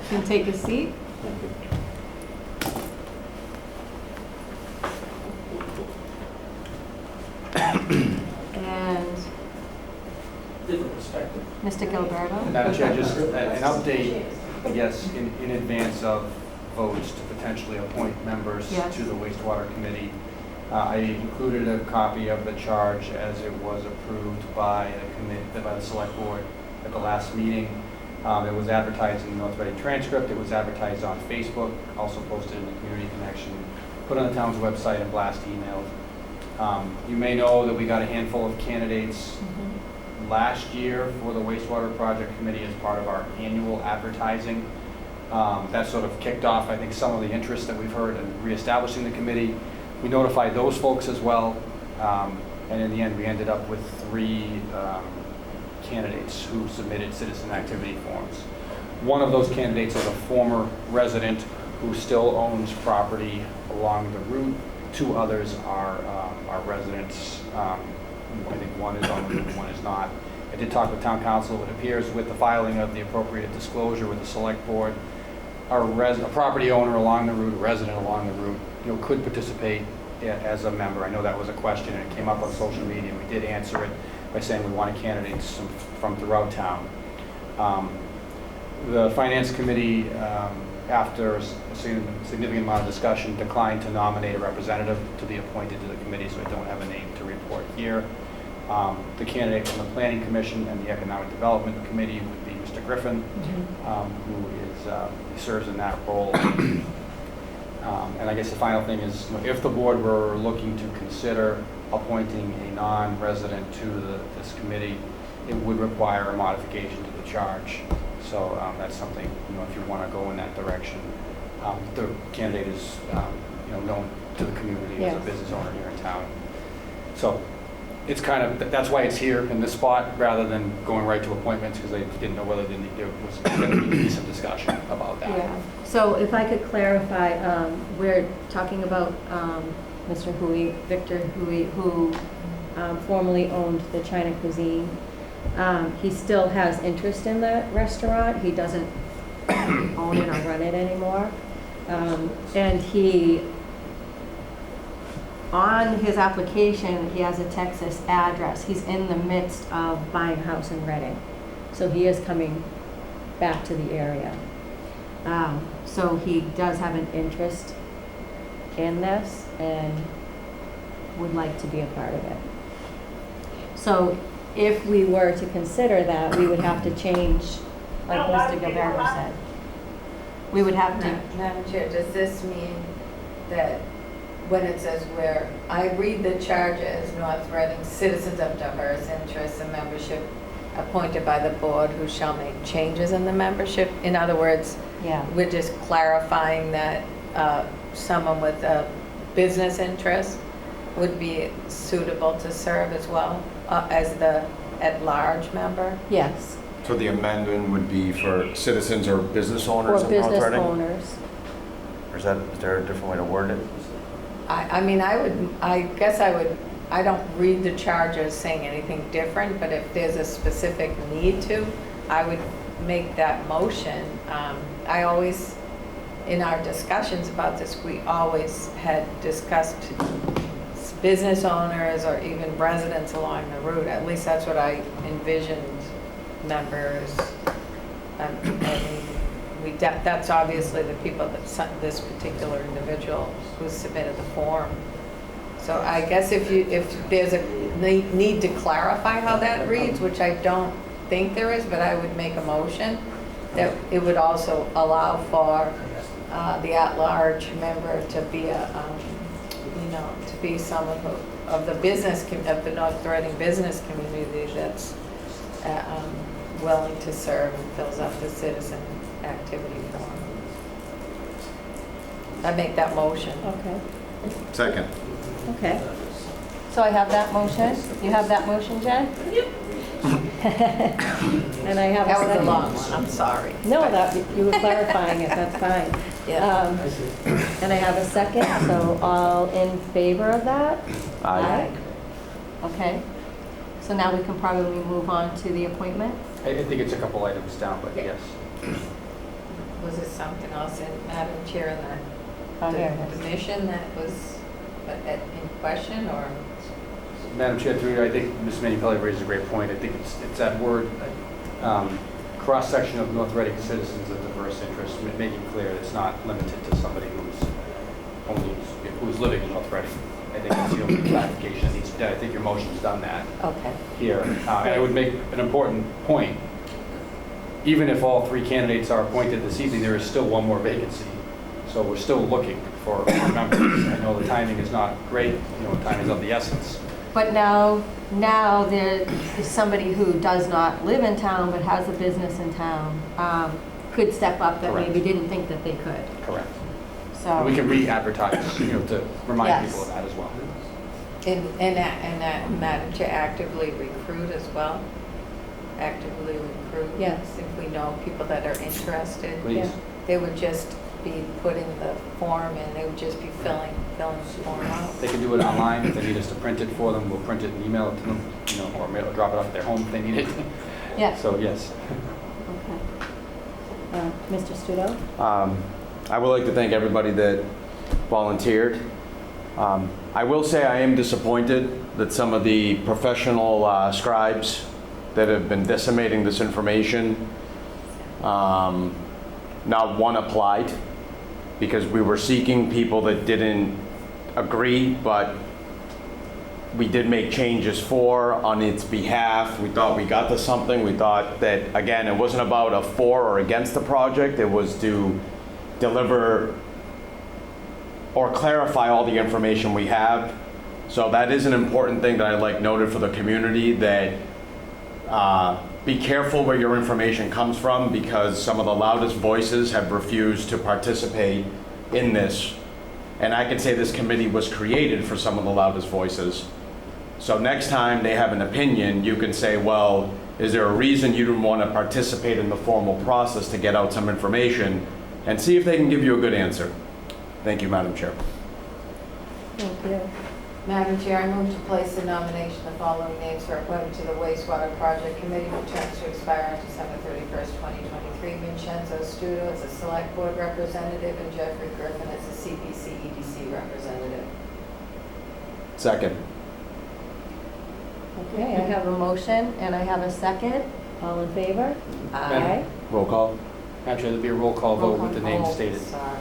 can take a seat. Thank you. And Different perspective. Mr. Gilberto. Madam Chair, just an update, I guess, in advance of votes to potentially appoint members Yes. to the wastewater committee. I included a copy of the charge as it was approved by the select board at the last meeting. It was advertised in the North Reading Transcript. It was advertised on Facebook, also posted in the Community Connection, put on the town's website and blast emailed. You may know that we got a handful of candidates last year for the wastewater project committee as part of our annual advertising. That sort of kicked off, I think, some of the interest that we've heard in reestablishing the committee. We notified those folks as well, and in the end, we ended up with 3 candidates who submitted citizen activity forms. One of those candidates is a former resident who still owns property along the route. 2 others are residents. I think one is on the route, one is not. I did talk with town council. It appears with the filing of the appropriate disclosure with the select board, a property owner along the route, a resident along the route, could participate as a member. I know that was a question and it came up on social media, and we did answer it by saying we wanted candidates from throughout town. The finance committee, after a significant amount of discussion, declined to nominate a representative to be appointed to the committee, so I don't have a name to report here. The candidate from the Planning Commission and the Economic Development Committee would be Mr. Griffin, who serves in that role. And I guess the final thing is, if the board were looking to consider appointing a non-resident to this committee, it would require a modification to the charge. So that's something, if you want to go in that direction. The candidate is, known to the community as a business owner here in town. So it's kind of, that's why it's here in this spot rather than going right to appointments, because they didn't know whether there was going to be some discussion about that. Yeah. So if I could clarify, we're talking about Mr. Hui, Victor Hui, who formerly owned the China Cuisine. He still has interest in that restaurant. He doesn't own it or run it anymore. And he, on his application, he has a Texas address. He's in the midst of buying a house in Reading. So he is coming back to the area. So he does have an interest in this and would like to be a part of it. So if we were to consider that, we would have to change, like Mr. Gilberto said. We would have to. Madam Chair, does this mean that when it says where, I read the charge as North Reading citizens of diverse interests and membership appointed by the board who shall make changes in the membership? In other words, we're just clarifying that someone with a business interest would be suitable to serve as well as the at-large member? Yes. So the amendment would be for citizens or business owners Or of North business Reading? owners. Or is there a different way to word it? I guess I don't read the charge as saying anything different, but if there's a specific need to, I would make that motion. I always, in our discussions about this, we always had discussed business owners or even residents along the route. At least that's what I envisioned members. That's obviously the people that this particular individual who submitted the form. So I guess if there's a need to clarify how that reads, which I don't think there is, but I would make a motion that it would also allow for the at-large member to be to be someone of the the North Reading business community that's willing to serve and fills out the citizen activity form. I'd make that motion. Okay. Second. Okay. So I have that motion. You have that motion, Jen? Yep. And I have a That was a second. long one, I'm sorry. No, that, you were clarifying it, that's fine. Yeah. I see. And I have a second, so all in favor of that? Aye. Okay. So now we can probably move on to the appointment? I think it's a couple items down, but yes. Was it something else in Madam Chair in that? Oh, here it The is. mission that was in question, or? Madam Chair, through you, I think Ms. Minipelli raises a great point. I think it's that word, cross-section of North Reading citizens of diverse interests, making clear it's not limited to somebody who's living in North Reading. I think that's the only clarification that needs to be done. I think your motion's done that Okay. here. I would make an important point. Even if all three candidates are appointed this evening, there is still one more vacancy. So we're still looking for members. I know the timing is not great, time is of the essence. But now there is somebody who does not live in town but has a business in town, could step up that Correct. maybe didn't think that they could. Correct. So. We can re-advertise, to remind Yes. people of that as well. And that Madam Chair, actively recruit as well? Actively recruit? Yes. If we know people that are interested? Please. Yeah. They would just be putting the form in, they would just be filling the form out? They can do it online. If they need us to print it for them, we'll print it and email it to them, or drop it off at their home if they need it. Yes. So, yes. Okay. Mr. Studo? I would like to thank everybody that volunteered. I will say I am disappointed that some of the professional scribes that have been disseminating this information, not one applied, because we were seeking people that didn't agree, but we did make changes on its behalf. We thought we got to something. We thought that, again, it wasn't about a for or against the project. It was to deliver or clarify all the information we have. So that is an important thing that I like noted for the community, that be careful where your information comes from, because some of the loudest voices have refused to participate in this. And I can say this committee was created for some of the loudest voices. So next time they have an opinion, you can say, well, is there a reason you didn't want to participate in the formal process to get out some information, and see if they can give you a good answer. Thank you, Madam Chair. Thank you. Madam Chair, I move to place the nomination of the following names for appointment to the wastewater project committee for terms to expire on December 31st, 2023. Vincenzo Studo as a select board representative and Jeffrey Griffin as a CPC EDC representative. Second. Okay, I have a motion and I have a second. All in favor? Aye. Roll call. Actually, there'll be a roll call vote with the names Oh, stated. Sorry.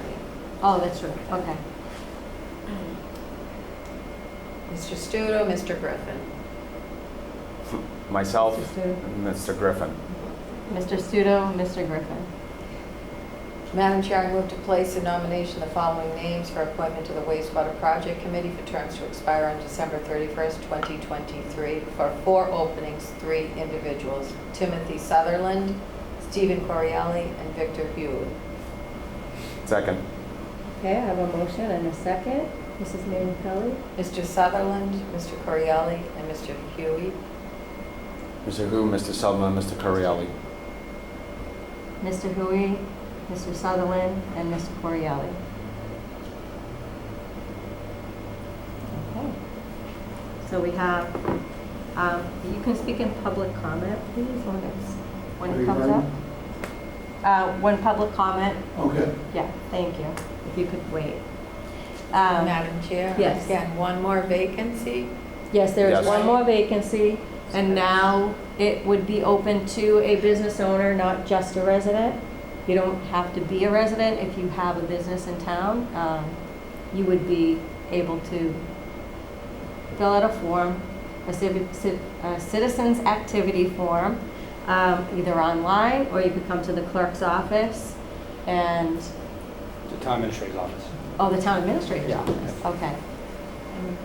Oh, that's true. Okay. Mr. Studo, Mr. Griffin. Myself Mr. Studo, and Mr. Griffin. Mr. Studo, Mr. Griffin. Madam Chair, I move to place in nomination the following names for appointment to the wastewater project committee for terms to expire on December 31st, 2023, for 4 openings, 3 individuals: Timothy Sutherland, Stephen Corielli, and Victor Hughes. Second. Okay, I have a motion and a second. Mrs. Manu Pelli? Mr. Sutherland, Mr. Corielli, and Mr. Huey. Mr. Who, Mr. Sutherland, Mr. Corielli. Mr. Hui, Mr. Sutherland, and Mr. Corielli. Okay. So we have, you can speak in public comment, please, when it comes up. When public comment, Okay. yeah, thank you. If you could wait. Madam Chair? yes. Again, one more vacancy. Yes, there is Yes. one more vacancy, and now it would be open to a business owner, not just a resident. You don't have to be a resident if you have a business in town. You would be able to fill out a form, a citizens activity form, either online, or you could come to the clerk's office and, The town administrator's office. oh, the town administrator's Yeah. office, okay.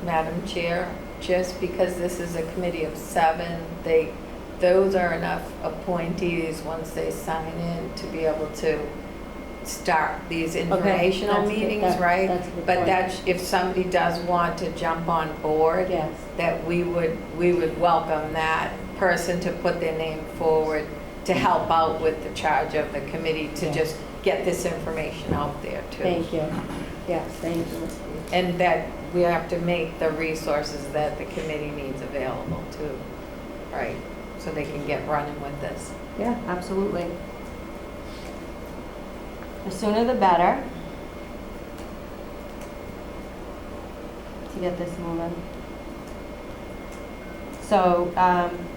Madam Chair, just because this is a committee of 7, those are enough appointees once they sign in to be able to start these informational that's good. meetings, right? That's a good But point. that, if somebody does want to jump on board, Yes. that we would welcome that person to put their name forward to help out with the charge of the committee to Yeah. just get this information out there too. Thank you. Yes, thank you. And that we have to make the resources that the committee needs available too, right? So they can get running with this. Yeah, absolutely. The sooner the better to get this moving. So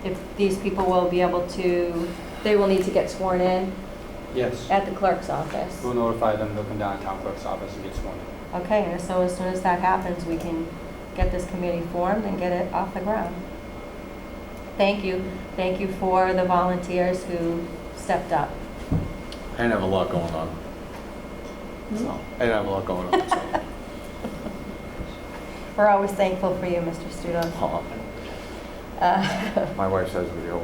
if these people will be able to, they will need to get sworn in Yes. at the clerk's office. We'll notify them, they'll come down to town clerk's office and get sworn in. Okay, and so as soon as that happens, we can get this committee formed and get it off the ground. Thank you. Thank you for the volunteers who stepped up. I didn't have a lot going on. So, I didn't have a lot going on, so. We're always thankful for you, Mr. Studo. My wife says we do.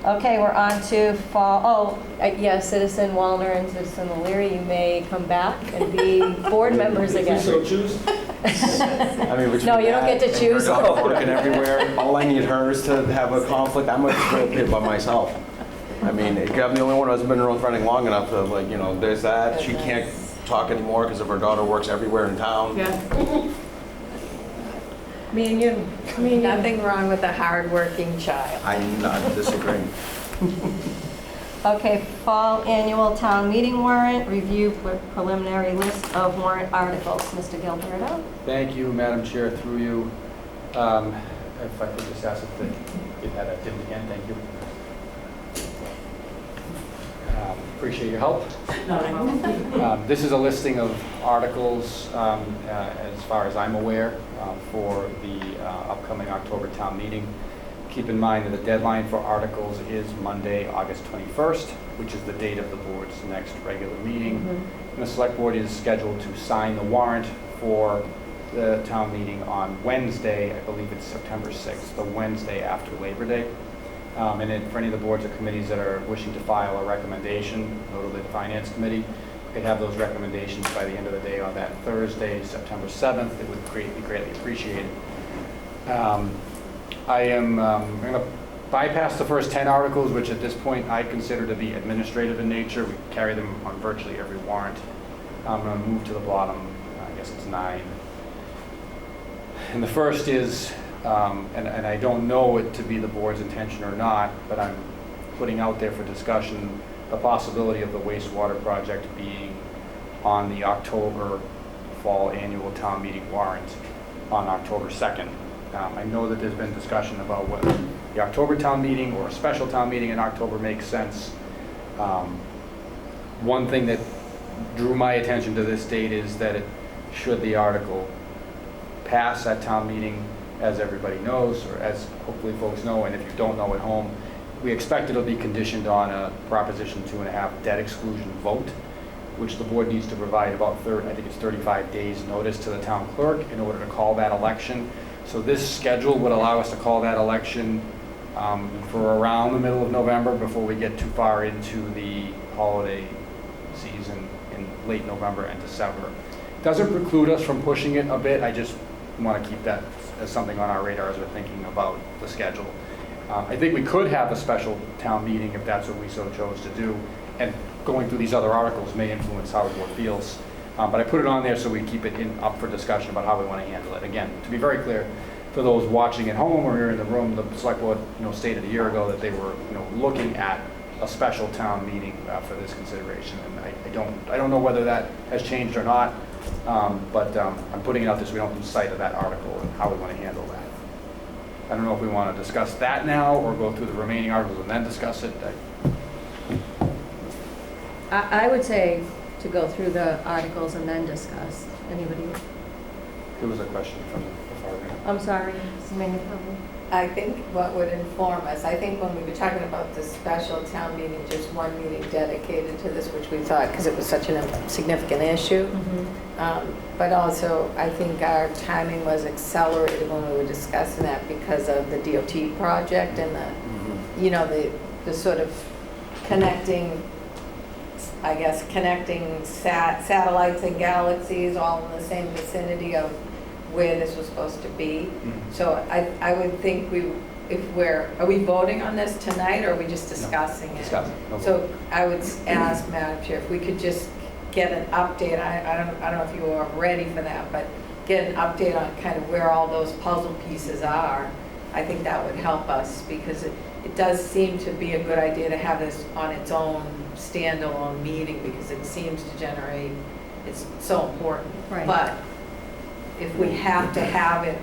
Okay, we're on to fall, yeah, Citizen Wallner and Citizen O'Leary, you may come back and be board members If we again. so choose. I mean, between No, you don't that get to and choose. her dog working everywhere. All I need her is to have a conflict. I'm a by myself. I mean, I'm the only one who's been running long enough to, like, you know, there's that. She can't talk anymore because of her daughter works everywhere in town. Yeah. Me and you. Me and you. Nothing wrong with a hardworking child. I'm not disagreeing. Okay, fall annual town meeting warrant, review preliminary list of warrant articles. Mr. Gilberto? Thank you, Madam Chair, through you. If I could just ask if they get that activity again, thank you. Appreciate your help. This is a listing of articles, as far as I'm aware, for the upcoming October town meeting. Keep in mind that the deadline for articles is Monday, August 21st, which is the date of the board's next regular meeting. And the select board is scheduled to sign the warrant for the town meeting on Wednesday, I believe it's September 6th, the Wednesday after Labor Day. And then for any of the boards or committees that are wishing to file a recommendation, notably the Finance Committee, could have those recommendations by the end of the day on that Thursday, September 7th. It would be greatly appreciated. I am going to bypass the first 10 articles, which at this point I consider to be administrative in nature. We carry them on virtually every warrant. I'm going to move to the bottom, I guess it's 9. And the first is, and I don't know it to be the board's intention or not, but I'm putting out there for discussion the possibility of the wastewater project being on the October fall annual town meeting warrant on October 2nd. I know that there's been discussion about whether the October town meeting or a special town meeting in October makes sense. One thing that drew my attention to this date is that should the article pass at town meeting, as everybody knows, or as hopefully folks know, and if you don't know at home, we expect it'll be conditioned on a Proposition 2.5 debt exclusion vote, which the board needs to provide about 35 days notice to the town clerk in order to call that election. So this schedule would allow us to call that election for around the middle of November before we get too far into the holiday season in late November and December. Doesn't preclude us from pushing it a bit. I just want to keep that as something on our radar as we're thinking about the schedule. I think we could have a special town meeting if that's what we so chose to do, and going through these other articles may influence how the board feels. But I put it on there so we keep it up for discussion about how we want to handle it. Again, to be very clear, for those watching at home or here in the room, the select board, stated a year ago that they were, looking at a special town meeting for this consideration, and I don't know whether that has changed or not. But I'm putting it out there so we don't lose sight of that article and how we want to handle that. I don't know if we want to discuss that now or go through the remaining articles and then discuss it. I would say to go through the articles and then discuss. Anybody? There was a question from the far right. I'm sorry, Samantha. I think what would inform us, I think when we were talking about the special town meeting, just one meeting dedicated to this, which we thought, because it was such a significant issue. But also, I think our timing was accelerated when we were discussing that because of the DOT project and the, the sort of connecting I guess, connecting satellites and galaxies all in the same vicinity of where this was supposed to be. So I would think are we voting on this tonight, or are we just discussing it? Discussing. No So I would ask, Madam Chair, if we could just get an update. I don't know if you are ready for that, but get an update on kind of where all those puzzle pieces are. I think that would help us, because it does seem to be a good idea to have this on its own standalone meeting, because it seems to generate, it's so important. Right. But if we have to have it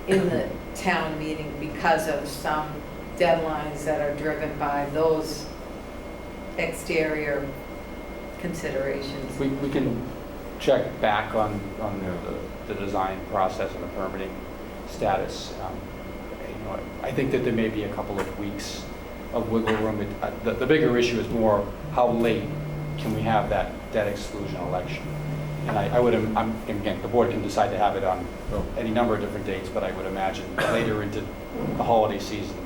in the town meeting because of some deadlines that are driven by those exterior considerations. We can check back on the design process and the permitting status. I think that there may be a couple of weeks of wiggle room. The bigger issue is more how late can we have that debt exclusion election? And again, the board can decide to have it on any number of different dates, but I would imagine later into the holiday season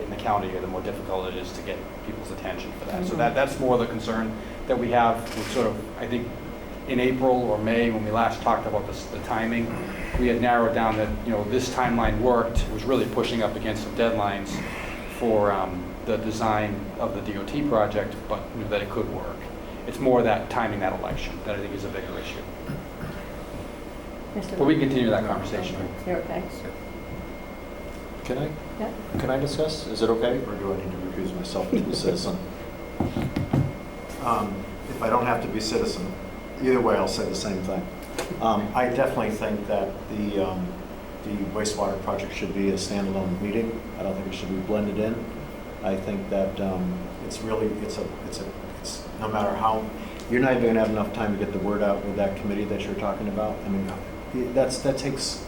in the county year, the more difficult it is to get people's attention for that. So that's more the concern that we have. Sort of, I think, in April or May, when we last talked about the timing, we had narrowed down that this timeline worked. It was really pushing up against some deadlines for the design of the DOT project, but that it could work. It's more that timing that election that I think is a bigger issue. But we can continue that conversation. You're okay? Can I? Yeah. Can I discuss? Is it okay, or do I need to recuse myself as a citizen? If I don't have to be citizen, either way, I'll say the same thing. I definitely think that the wastewater project should be a standalone meeting. I don't think it should be blended in. I think that it's no matter how, you're not even going to have enough time to get the word out with that committee that you're talking about. I mean, it takes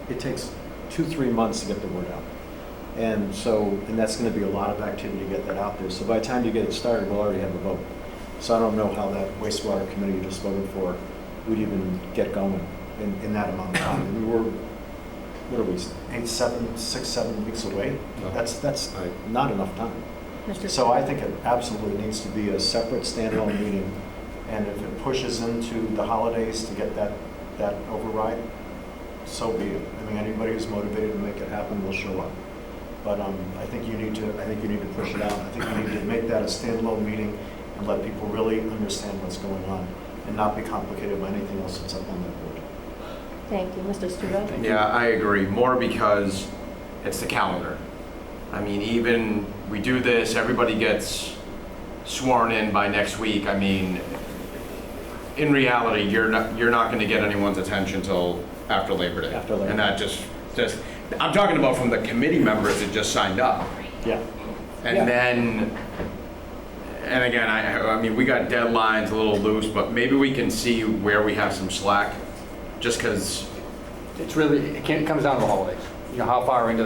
2-3 months to get the word out. And that's going to be a lot of activity to get that out there. So by the time you get it started, we'll already have a vote. So I don't know how that wastewater committee you just voted for would even get going in that amount of time. We were, what are we, 6-7 weeks away? No. That's not enough time. Mr. So I think it absolutely needs to be a separate standalone meeting. And if it pushes into the holidays to get that override, so be it. I mean, anybody who's motivated to make it happen will show up. But I think you need to push it out. I think you need to make that a standalone meeting and let people really understand what's going on and not be complicated by anything else that's up on that board. Thank you. Mr. Studo? Yeah, I agree. More because it's the calendar. I mean, even we do this, everybody gets sworn in by next week. I mean, in reality, you're not going to get anyone's attention until after Labor Day. After Labor Day. And that just I'm talking about from the committee members that just signed up. Yeah. And then, and again, I mean, we got deadlines a little loose, but maybe we can see where we have some slack, just because. It comes down to the holidays. How far into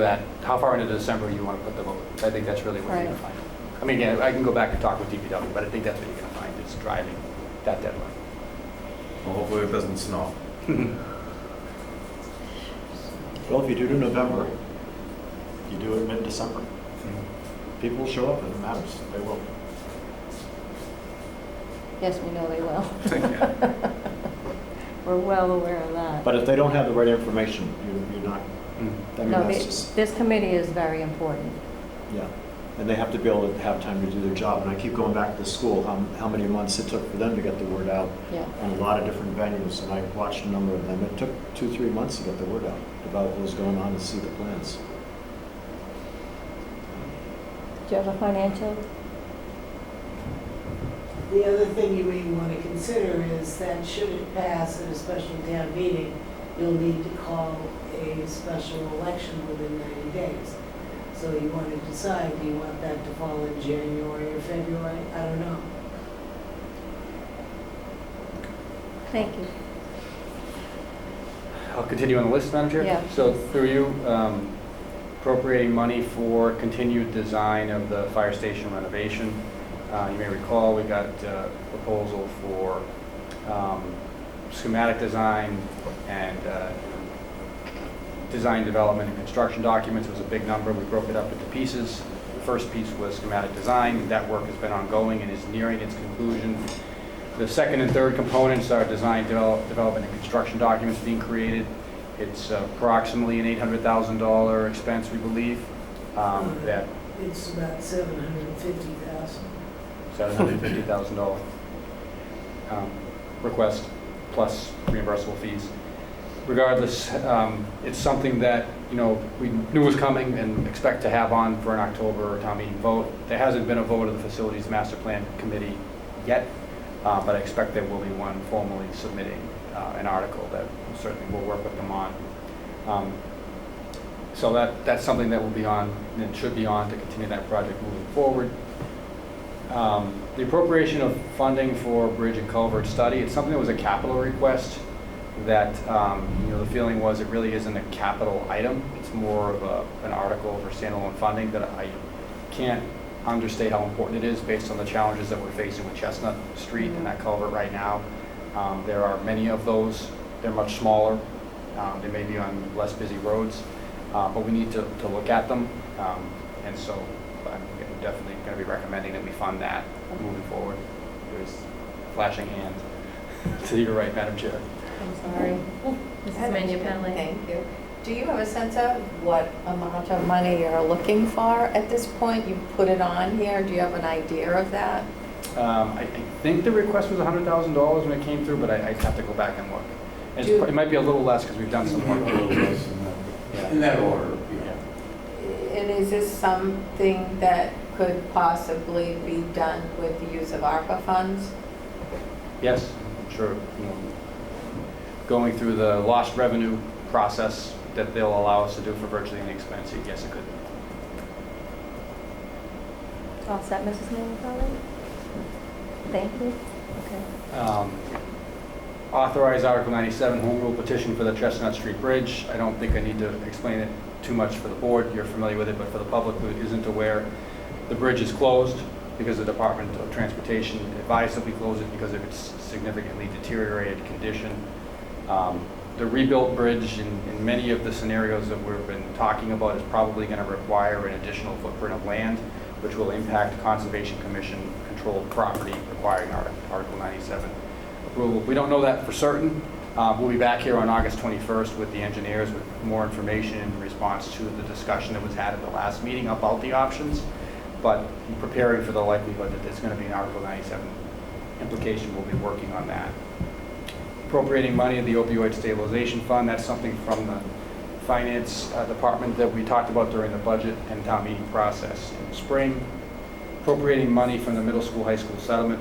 December you want to put the vote. I think that's really what you're going to find. I mean, again, I can go back and talk with DPW, but I think that's what you're going to find is driving that deadline. Well, hopefully it doesn't snow. Well, if you do it in November, you do it mid-December. People will show up if it matters. They will. Yes, we know they will. We're well aware of that. But if they don't have the right information, you're not. I mean, No, that's just, this committee is very important. yeah. And they have to be able to have time to do their job. And I keep going back to the school, how many months it took for them to get the word out Yeah. on a lot of different venues. And I watched a number of them. It took 2-3 months to get the word out about what was going on and see the plans. Do you have a financial? The other thing you may want to consider is that should it pass at a special town meeting, you'll need to call a special election within 90 days. So you want to decide, do you want that to fall in January or February? I don't know. Thank you. I'll continue on the list, Madam Chair. Yeah. So through you, appropriating money for continued design of the fire station renovation. You may recall we got a proposal for schematic design and design development and construction documents. It was a big number. We broke it up into pieces. The first piece was schematic design. That work has been ongoing and is nearing its conclusion. The second and third components are design, development, and construction documents being created. It's approximately an $800,000 expense, we believe. That It's about $750,000. $750,000 request plus reimbursable fees. Regardless, it's something that, you know, we knew was coming and expect to have on for an October town meeting vote. There hasn't been a vote of the Facilities Master Plan Committee yet, but I expect there will be one formally submitting an article that certainly we'll work with them on. So that's something that will be on and should be on to continue that project moving forward. The appropriation of funding for bridge and culvert study, it's something that was a capital request that, you know, the feeling was it really isn't a capital item. It's more of an article for standalone funding that I can't understate how important it is based on the challenges that we're facing with Chestnut Street and that culvert right now. There are many of those. They're much smaller. They may be on less busy roads, but we need to look at them. And so I'm definitely going to be recommending that we fund that moving forward. There's flashing hand to your right, Madam Chair. I'm sorry. Mrs. Minipelli. Thank you. Do you have a sense of what amount of money you're looking for at this point? You put it on here. Do you have an idea of that? I think the request was $100,000 when it came through, but I'd have to go back and look. And it might be a little less because we've done some work. In that order, Yeah. And is this something that could possibly be done with the use of ARPA funds? Yes, I'm sure, you know, going through the lost revenue process that they'll allow us to do for virtually any expense, yes, it could. All set, Mrs. Minipelli? Thank you. Okay. Authorize Article 97 home rule petition for the Chestnut Street Bridge. I don't think I need to explain it too much for the board. You're familiar with it, but for the public who isn't aware, the bridge is closed because the Department of Transportation advised that we close it because of its significantly deteriorated condition. The rebuilt bridge in many of the scenarios that we've been talking about is probably going to require an additional footprint of land, which will impact Conservation Commission controlled property requiring Article 97 approval. We don't know that for certain. We'll be back here on August 21st with the engineers with more information in response to the discussion that was had at the last meeting about the options, but preparing for the likelihood that there's going to be an Article 97 implication. We'll be working on that. Appropriating money in the opioid stabilization fund, that's something from the finance department that we talked about during the budget and town meeting process in the spring. Appropriating money from the middle school, high school settlement,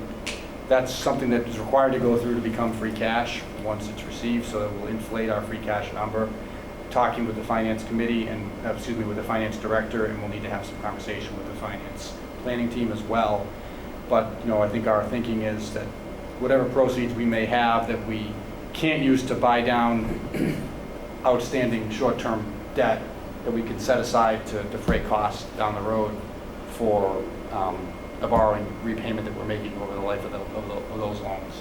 that's something that is required to go through to become free cash once it's received, so it will inflate our free cash number. Talking with the finance committee and, with the finance director, and we'll need to have some conversation with the finance planning team as well. But, you know, I think our thinking is that whatever proceeds we may have that we can't use to buy down outstanding short-term debt, that we can set aside to defray costs down the road for the borrowing repayment that we're making over the life of those loans.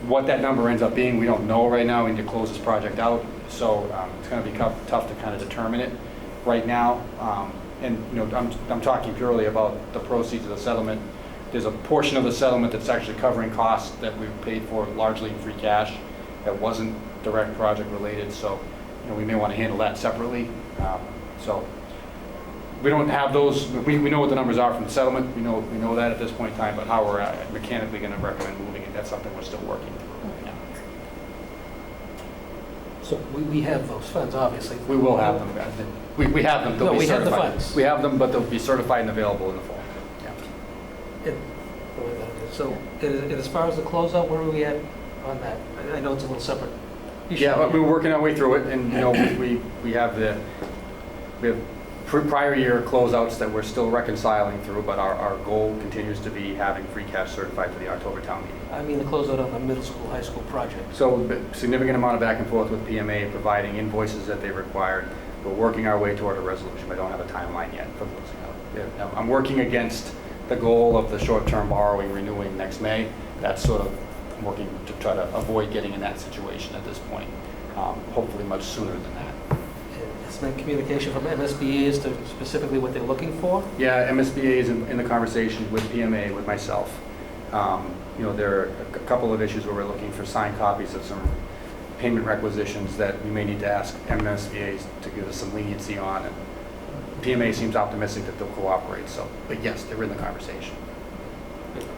What that number ends up being, we don't know right now. We need to close this project out, so it's going to be tough to kind of determine it right now. And you know, I'm talking purely about the proceeds of the settlement. There's a portion of the settlement that's actually covering costs that we've paid for largely in free cash that wasn't direct project related, so you know, we may want to handle that separately. So we don't have those. We know what the numbers are from the settlement. We know that at this point in time, but how we're mechanically going to recommend moving it, that's something we're still working through right now. So we have those funds, obviously. We will have them. We have them. They'll be we have the certified. funds. We have them, but they'll be certified and available in the fall. Yeah. So, and as far as the closeout, where are we at on that? I know it's a little separate issue. Yeah, we're working our way through it, and you know, we have prior year closeouts that we're still reconciling through, but our goal continues to be having free cash certified for the October town meeting. I mean the closeout on the middle school, high school project. So a significant amount of back and forth with PMA, providing invoices that they required. We're working our way toward a resolution. I don't have a timeline yet for closing out. I'm working against the goal of the short-term borrowing renewing next May. That's sort of working to try to avoid getting in that situation at this point, hopefully much sooner than that. Has been communication from MSBA as to specifically what they're looking for? Yeah, MSBA is in the conversation with PMA, with myself. there are a couple of issues where we're looking for signed copies of some payment requisitions that we may need to ask MSBA to give us some leniency on. And PMA seems optimistic that they'll cooperate, so, but yes, they're in the conversation.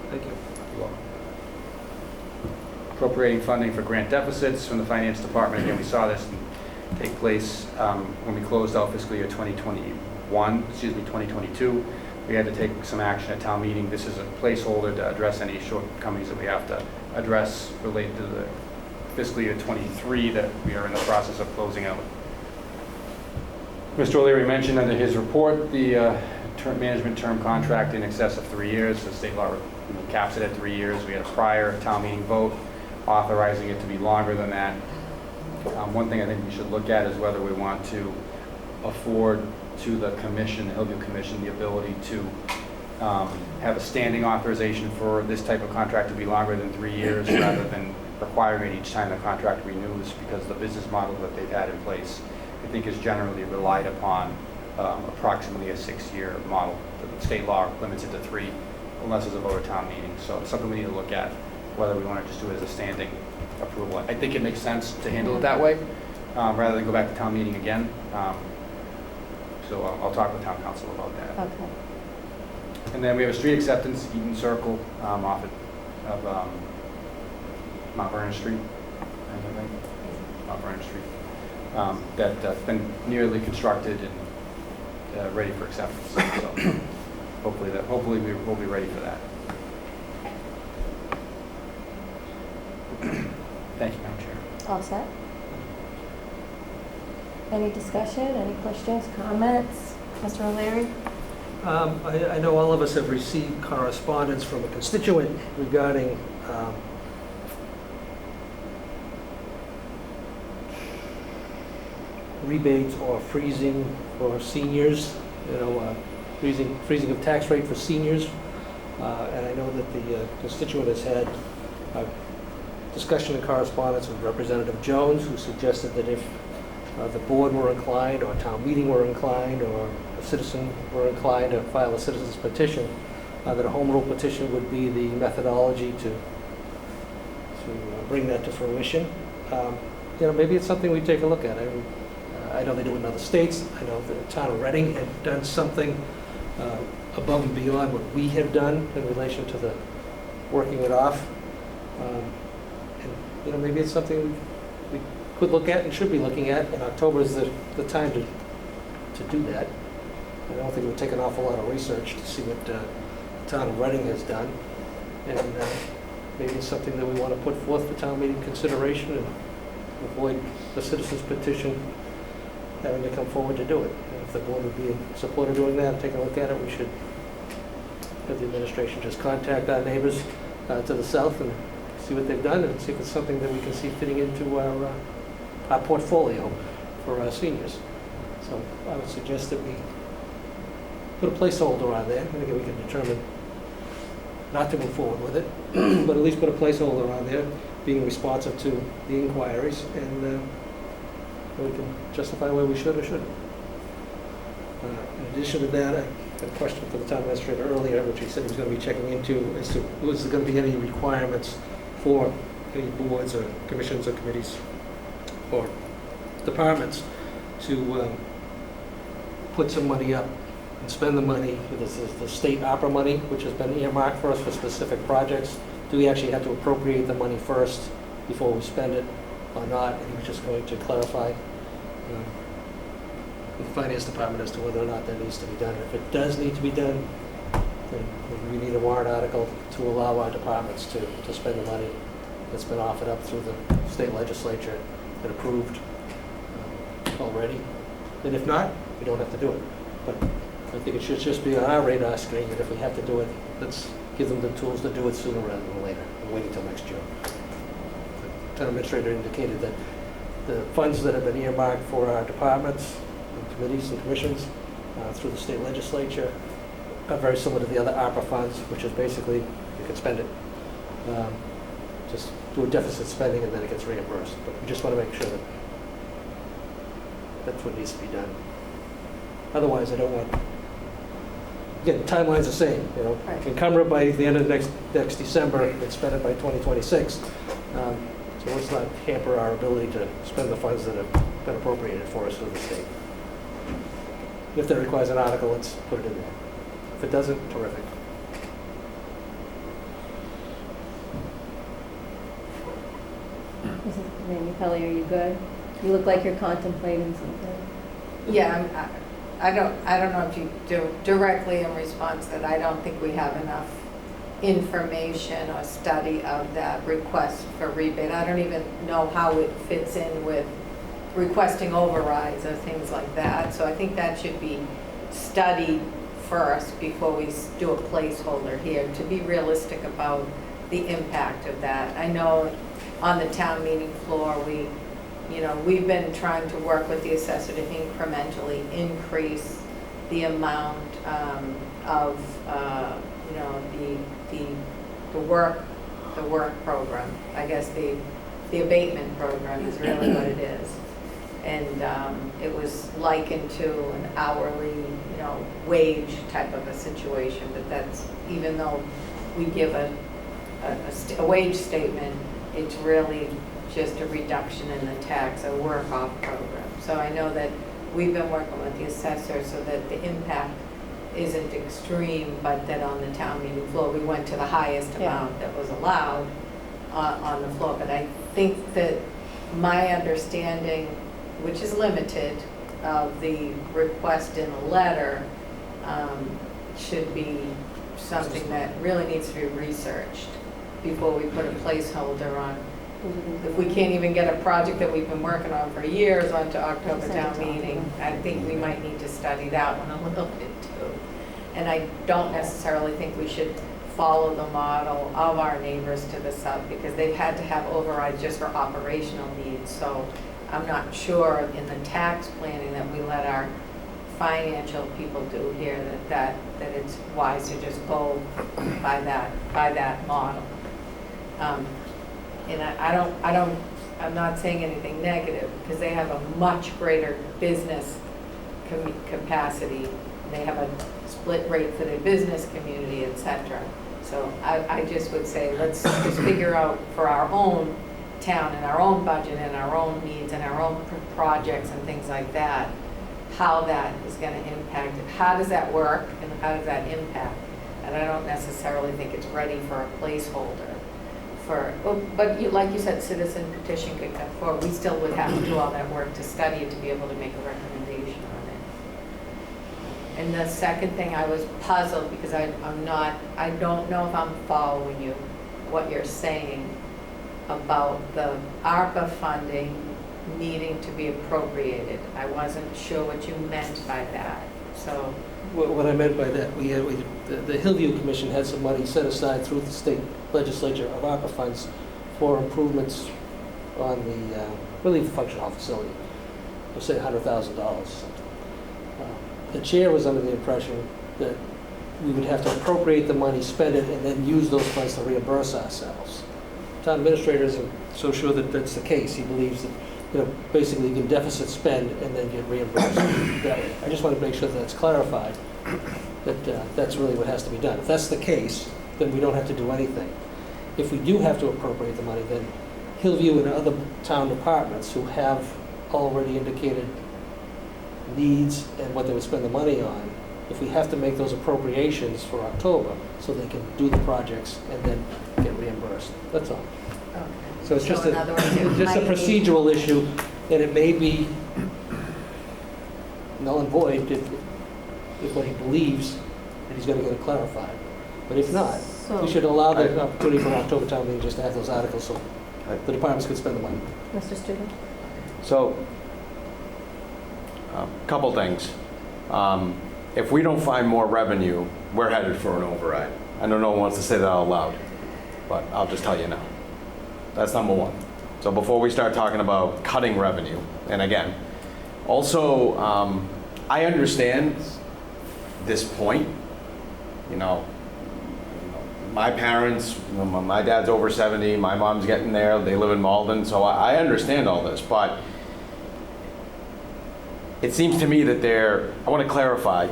Thank you. You're welcome. Appropriating funding for grant deficits from the Finance Department. Again, we saw this take place when we closed out fiscal year 2022. We had to take some action at town meeting. This is a placeholder to address any shortcomings that we have to address related to the fiscal year 23 that we are in the process of closing out. Mr. O'Leary mentioned under his report the management term contract in excess of 3 years. The state law caps it at 3 years. We had a prior town meeting vote authorizing it to be longer than that. One thing I think we should look at is whether we want to afford to the commission, the Hillview Commission, the ability to have a standing authorization for this type of contract to be longer than 3 years rather than requiring it each time the contract renews, because the business model that they've had in place, I think, is generally relied upon approximately a 6-year model. The state law limits it to 3 unless it's a vote at town meeting. So it's something we need to look at, whether we want to just do it as a standing approval. I think it makes sense to handle it that way rather than go back to town meeting again. So I'll talk with town council about that. Okay. And then we have a street acceptance, Eaton Circle, off of Mount Vernon Street, I think. Mount Vernon Street. That's been nearly constructed and ready for acceptance. So hopefully we'll be ready for that. Thank you, Madam Chair. All set? Any discussion, any questions, comments? Mr. O'Leary? I know all of us have received correspondence from a constituent regarding rebates or freezing for seniors, freezing of tax rate for seniors. And I know that the constituent has had a discussion and correspondence with Representative Jones, who suggested that if the board were inclined, or town meeting were inclined, or a citizen were inclined to file a citizen's petition, that a home rule petition would be the methodology to bring that to fruition. Maybe it's something we take a look at. I know they do it in other states. I know the town of Reading had done something above and beyond what we have done in relation to the working it off. And maybe it's something we could look at and should be looking at, and October is the time to do that. I don't think it would take an awful lot of research to see what the town of Reading has done, and maybe it's something that we want to put forth for town meeting consideration and avoid the citizens petition having to come forward to do it. And if the board would be in support of doing that and taking a look at it, we should have the administration just contact our neighbors to the south and see what they've done and see if it's something that we can see fitting into our portfolio for our seniors. So I would suggest that we put a placeholder on there, and again, we can determine not to move forward with it, but at least put a placeholder on there, being responsive to the inquiries, and we can justify where we should or shouldn't. In addition to that, I had a question for the town administrator earlier, which he said he was going to be checking into, as to was there going to be any requirements for any boards or commissions or committees or departments to put some money up and spend the money. This is the state opera money, which has been earmarked for us for specific projects. Do we actually have to appropriate the money first before we spend it or not? And he was just going to clarify with the finance department as to whether or not that needs to be done. If it does need to be done, then we need a warrant article to allow our departments to spend the money that's been offered up through the state legislature and approved already. And if not, we don't have to do it. But I think it should just be on our radar screen that if we have to do it, let's give them the tools to do it sooner rather than later, and wait until next year. The town administrator indicated that the funds that have been earmarked for our departments, and committees and commissions through the state legislature are very similar to the other ARPA funds, which is basically you can spend it, just do a deficit spending and then it gets reimbursed. But we just want to make sure that that's what needs to be done. Otherwise, I don't want again, timeline's the same, you know. Right. Encumber it by the end of next December and spend it by 2026. So let's not hamper our ability to spend the funds that have been appropriated for us through the state. If that requires an article, let's put it in there. If it doesn't, terrific. Randy Kelly, are you good? You look like you're contemplating something. Yeah, I don't know if you do directly in response that I don't think we have enough information or study of that request for rebate. I don't even know how it fits in with requesting overrides or things like that. So I think that should be studied first before we do a placeholder here, to be realistic about the impact of that. I know on the town meeting floor, we've been trying to work with the assessor to incrementally increase the amount of the work program. I guess the abatement program is really what it is. And it was likened to an hourly, wage type of a situation. But that's, even though we give a wage statement, it's really just a reduction in the tax, a work-off program. So I know that we've been working with the assessor so that the impact isn't extreme, but that on the town meeting floor, we went to the highest amount that was allowed on the floor. But I think that my understanding, which is limited, of the request in the letter should be something that really needs to be researched before we put a placeholder on. If we can't even get a project that we've been working on for years onto October town meeting, I think we might need to study that one a little bit too. And I don't necessarily think we should follow the model of our neighbors to the south, because they've had to have overrides just for operational needs. So I'm not sure in the tax planning that we let our financial people do here that it's wise to just go by that model. And I'm not saying anything negative, because they have a much greater business capacity. They have a split rate for their business community, et cetera. So I just would say, let's just figure out for our own town and our own budget and our own needs and our own projects and things like that, how that is going to impact it. How does that work and how does that impact? And I don't necessarily think it's ready for a placeholder. But like you said, citizen petition could come forward. We still would have to do all that work to study it to be able to make a recommendation on it. And the second thing, I was puzzled because I don't know if I'm following you, what you're saying about the ARPA funding needing to be appropriated. I wasn't sure what you meant by that. So What I meant by that, the Hillview Commission had some money set aside through the state legislature of ARPA funds for improvements on the relief function hall facility. We'll say $100,000. The chair was under the impression that we would have to appropriate the money, spend it, and then use those funds to reimburse ourselves. Town administrator isn't so sure that that's the case. He believes that basically you can deficit spend and then get reimbursed that way. I just want to make sure that that's clarified, that that's really what has to be done. If that's the case, then we don't have to do anything. If we do have to appropriate the money, then Hillview and other town departments who have already indicated needs and what they would spend the money on, if we have to make those appropriations for October so they can do the projects and then get reimbursed. That's all. okay. So it's just in other words, it just a might be- procedural issue, and it may be null and void if what he believes that he's going to get it clarified. But if not, we should allow the opportunity for an October town meeting just to have those articles so the departments can spend the money. Mr. Studo? So, couple things. If we don't find more revenue, we're headed for an override. I know no one wants to say that out loud, but I'll just tell you now. That's number one. So before we start talking about cutting revenue, and again, also, I understand this point. My parents, my dad's over 70, my mom's getting there, they live in Malden, so I understand all this, but it seems to me that I want to clarify,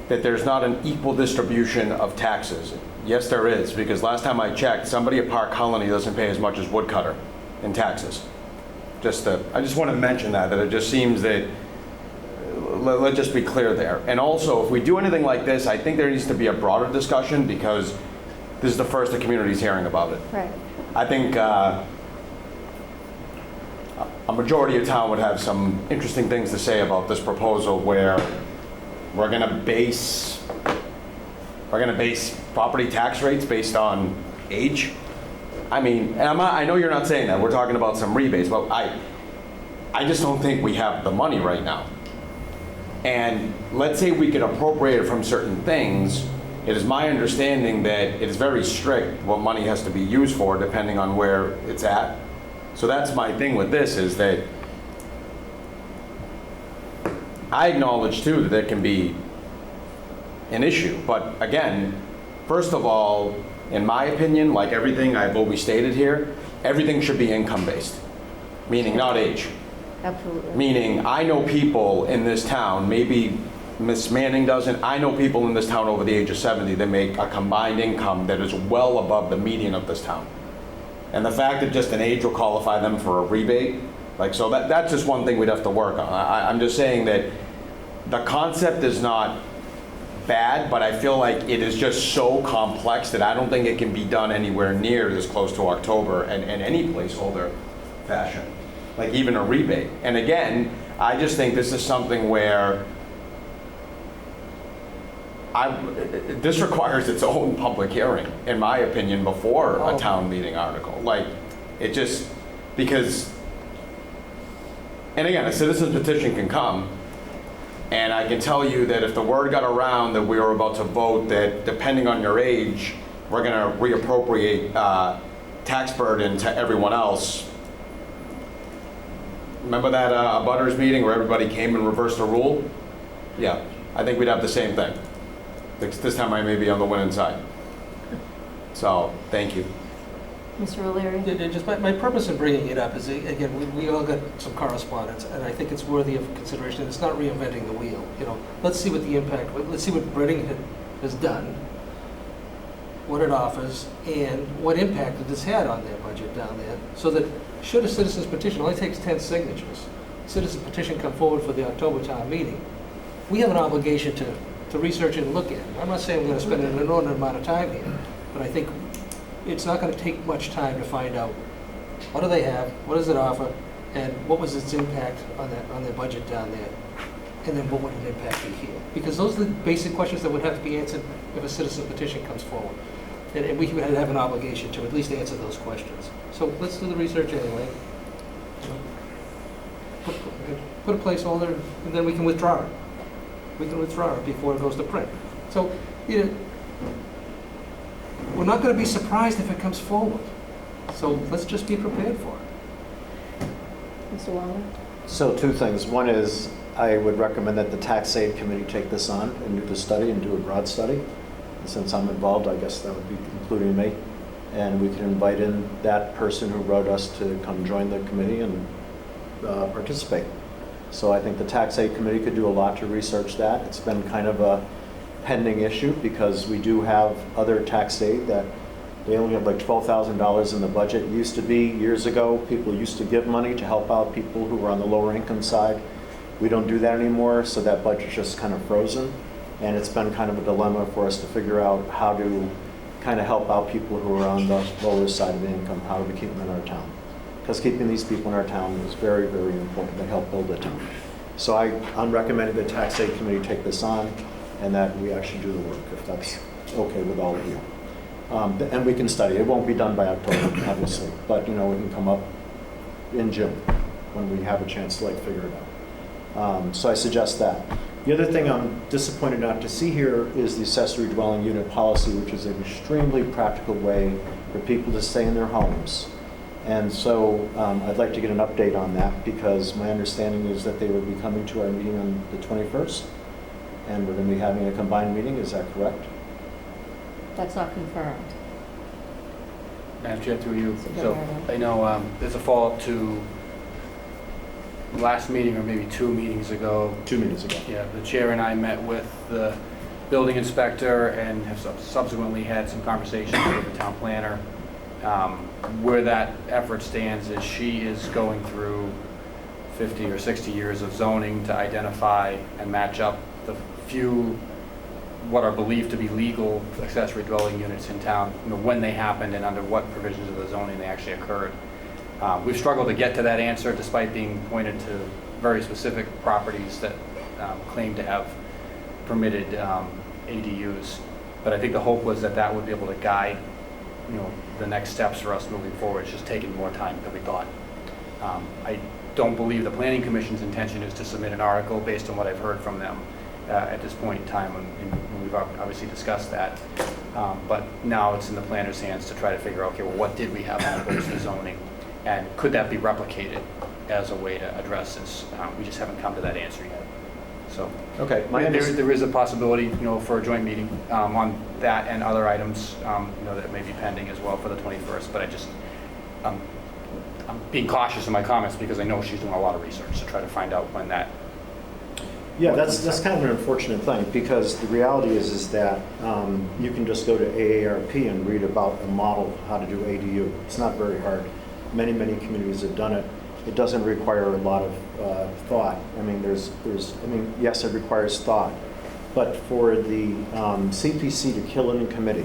that there's not an equal distribution of taxes. Yes, there is, because last time I checked, somebody at Park Colony doesn't pay as much as Woodcutter in taxes. I just want to mention that it just seems that, let's just be clear there. And also, if we do anything like this, I think there needs to be a broader discussion, because this is the first the community's hearing about it. Right. I think a majority of town would have some interesting things to say about this proposal, where we're going to base property tax rates based on age. I mean, and I know you're not saying that. We're talking about some rebates, but I just don't think we have the money right now. And let's say we could appropriate it from certain things. It is my understanding that it is very strict what money has to be used for, depending on where it's at. So that's my thing with this, is that I acknowledge too that there can be an issue. But again, first of all, in my opinion, like everything I've always stated here, everything should be income-based, meaning not age. Absolutely. Meaning, I know people in this town, maybe Miss Manning doesn't, I know people in this town over the age of 70 that make a combined income that is well above the median of this town. And the fact that just an age will qualify them for a rebate, like, so that's just one thing we'd have to work on. I'm just saying that the concept is not bad, but I feel like it is just so complex that I don't think it can be done anywhere near this close to October and any placeholder fashion, like even a rebate. And again, I just think this is something where this requires its own public hearing, in my opinion, before a town meeting article. Like, it just, because, and again, a citizen's petition can come, and I can tell you that if the word got around that we were about to vote that depending on your age, we're going to reappropriate tax burden to everyone else. Remember that abutters meeting where everybody came and reversed the rule? Yeah, I think we'd have the same thing. This time I may be on the winning side. So, thank you. Mr. O'Leary? Just my purpose in bringing it up is, again, we all got some correspondence, and I think it's worthy of consideration. It's not reinventing the wheel. You know, let's see what the impact, let's see what Reading has done, what it offers, and what impact it has had on their budget down there, so that should a citizen's petition, only takes 10 signatures, citizen's petition come forward for the October town meeting, we have an obligation to research it and look at it. I'm not saying we're going to spend an inordinate amount of time here, but I think it's not going to take much time to find out what do they have, what does it offer, and what was its impact on their budget down there, and then what would an impact be here? Because those are the basic questions that would have to be answered if a citizen petition comes forward. And we would have an obligation to at least answer those questions. So let's do the research anyway. Put a placeholder, and then we can withdraw it. We can withdraw it before it goes to print. So, you know, we're not going to be surprised if it comes forward. So let's just be prepared for it. Mr. Waller? So two things. One is I would recommend that the tax aid committee take this on and do the study and do a broad study. And since I'm involved, I guess that would be including me. And we can invite in that person who wrote us to come join the committee and participate. So I think the tax aid committee could do a lot to research that. It's been kind of a pending issue because we do have other tax aid that they only have like $12,000 in the budget. It used to be years ago, people used to give money to help out people who were on the lower income side. We don't do that anymore, so that budget's just kind of frozen. And it's been kind of a dilemma for us to figure out how to kind of help out people who are on the lower side of the income, how do we keep them in our town? Because keeping these people in our town is very, very important. They help build the town. So I'm recommending the tax aid committee take this on and that we actually do the work, if that's okay with all of you. And we can study. It won't be done by October, obviously, but you know, we can come up in June when we have a chance to like figure it out. So I suggest that. The other thing I'm disappointed not to see here is the accessory dwelling unit policy, which is an extremely practical way for people to stay in their homes. And so I'd like to get an update on that because my understanding is that they will be coming to our meeting on the 21st and we're going to be having a combined meeting. Is that correct? That's not confirmed. Madam Chair, through you. So go So ahead. I know there's a follow-up to last meeting or maybe 2 meetings ago. 2 meetings ago. Yeah, the chair and I met with the building inspector and have subsequently had some conversations with the town planner. Where that effort stands is she is going through 50 or 60 years of zoning to identify and match up the few what are believed to be legal accessory dwelling units in town, when they happened and under what provisions of the zoning they actually occurred. We've struggled to get to that answer despite being pointed to very specific properties that claim to have permitted ADUs. But I think the hope was that that would be able to guide, the next steps for us moving forward. It's just taken more time than we thought. I don't believe the Planning Commission's intention is to submit an article based on what I've heard from them at this point in time, and we've obviously discussed that. But now it's in the planner's hands to try to figure out, okay, well, what did we have on the books for zoning? And could that be replicated as a way to address this? We just haven't come to that answer yet. So Okay. there is a possibility, for a joint meeting on that and other items, that may be pending as well for the 21st. But I'm being cautious in my comments because I know she's doing a lot of research to try to find out when that. Yeah, that's kind of an unfortunate thing, because the reality is that you can just go to AARP and read about a model how to do ADU. It's not very hard. Many communities have done it. It doesn't require a lot of thought. I mean, yes, it requires thought, but for the CPC to kill it in committee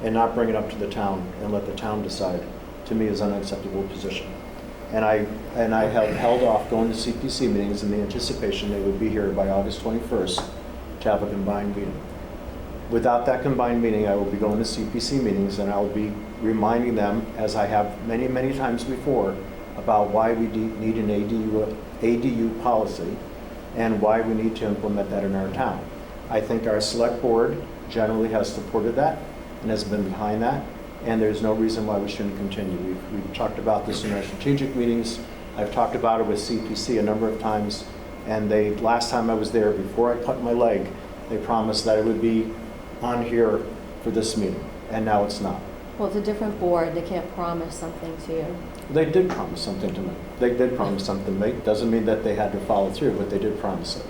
and not bring it up to the town and let the town decide, to me is an unacceptable position. And I have held off going to CPC meetings in the anticipation they would be here by August 21st to have a combined meeting. Without that combined meeting, I will be going to CPC meetings, and I will be reminding them, as I have many times before, about why we need an ADU policy and why we need to implement that in our town. I think our select board generally has supported that and has been behind that, and there's no reason why we shouldn't continue. We've talked about this in our strategic meetings. I've talked about it with CPC a number of times, and last time I was there, before I cut my leg, they promised that it would be on here for this meeting, and now it's not. Well, it's a different board. They can't promise something to you. They did promise something to me. They did promise something to me. Doesn't mean that they had to follow through, but they did promise it.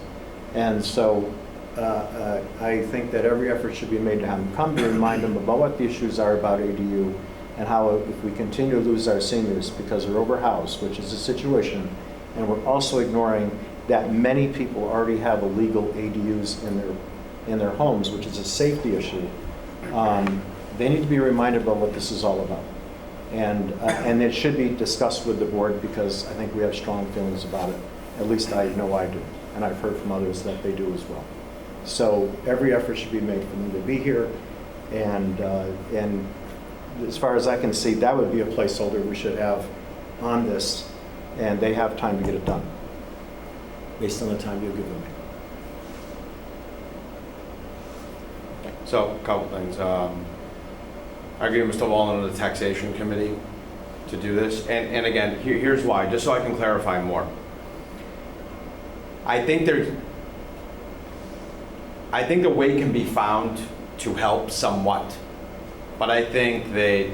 And so I think that every effort should be made to have them come to remind them about what the issues are about ADU and how if we continue to lose our seniors because they're overhoused, which is a situation, and we're also ignoring that many people already have illegal ADUs in their homes, which is a safety issue. They need to be reminded about what this is all about. And it should be discussed with the board, because I think we have strong feelings about it. At least I know I do. And I've heard from others that they do as well. So every effort should be made for them to be here. And as far as I can see, that would be a placeholder we should have on this. And they have time to get it done, based on the time you'll give them. So, a couple things. I agree with Mr. Wallen on the taxation committee to do this. And again, here's why, just so I can clarify more. I think the way can be found to help somewhat. But I think that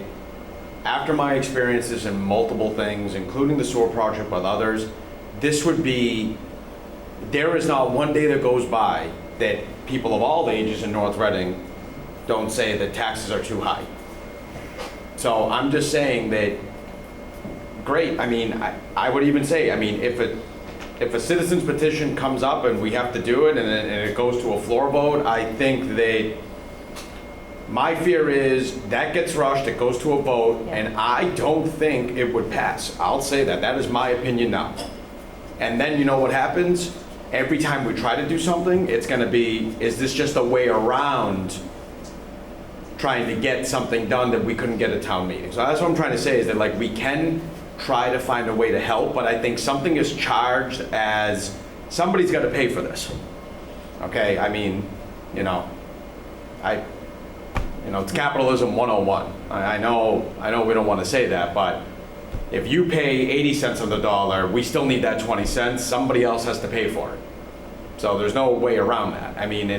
after my experiences in multiple things, including the sewer project with others, there is not one day that goes by that people of all ages in North Reading don't say that taxes are too high. So I'm just saying that, great, I mean, I would even say, I mean, if a citizen's petition comes up and we have to do it and it goes to a floor vote, I think that my fear is that gets rushed, it goes to a vote, and I don't think it would pass. I'll say that. That is my opinion now. And then you know what happens? Every time we try to do something, it's going to be, is this just a way around trying to get something done that we couldn't get at town meeting? So that's what I'm trying to say, is that like we can try to find a way to help, but I think something is charged as somebody's got to pay for this. Okay, I mean, it's capitalism 101. I know we don't want to say that, but if you pay 80 cents on the dollar, we still need that 20 cents. Somebody else has to pay for it. So there's no way around that. I mean,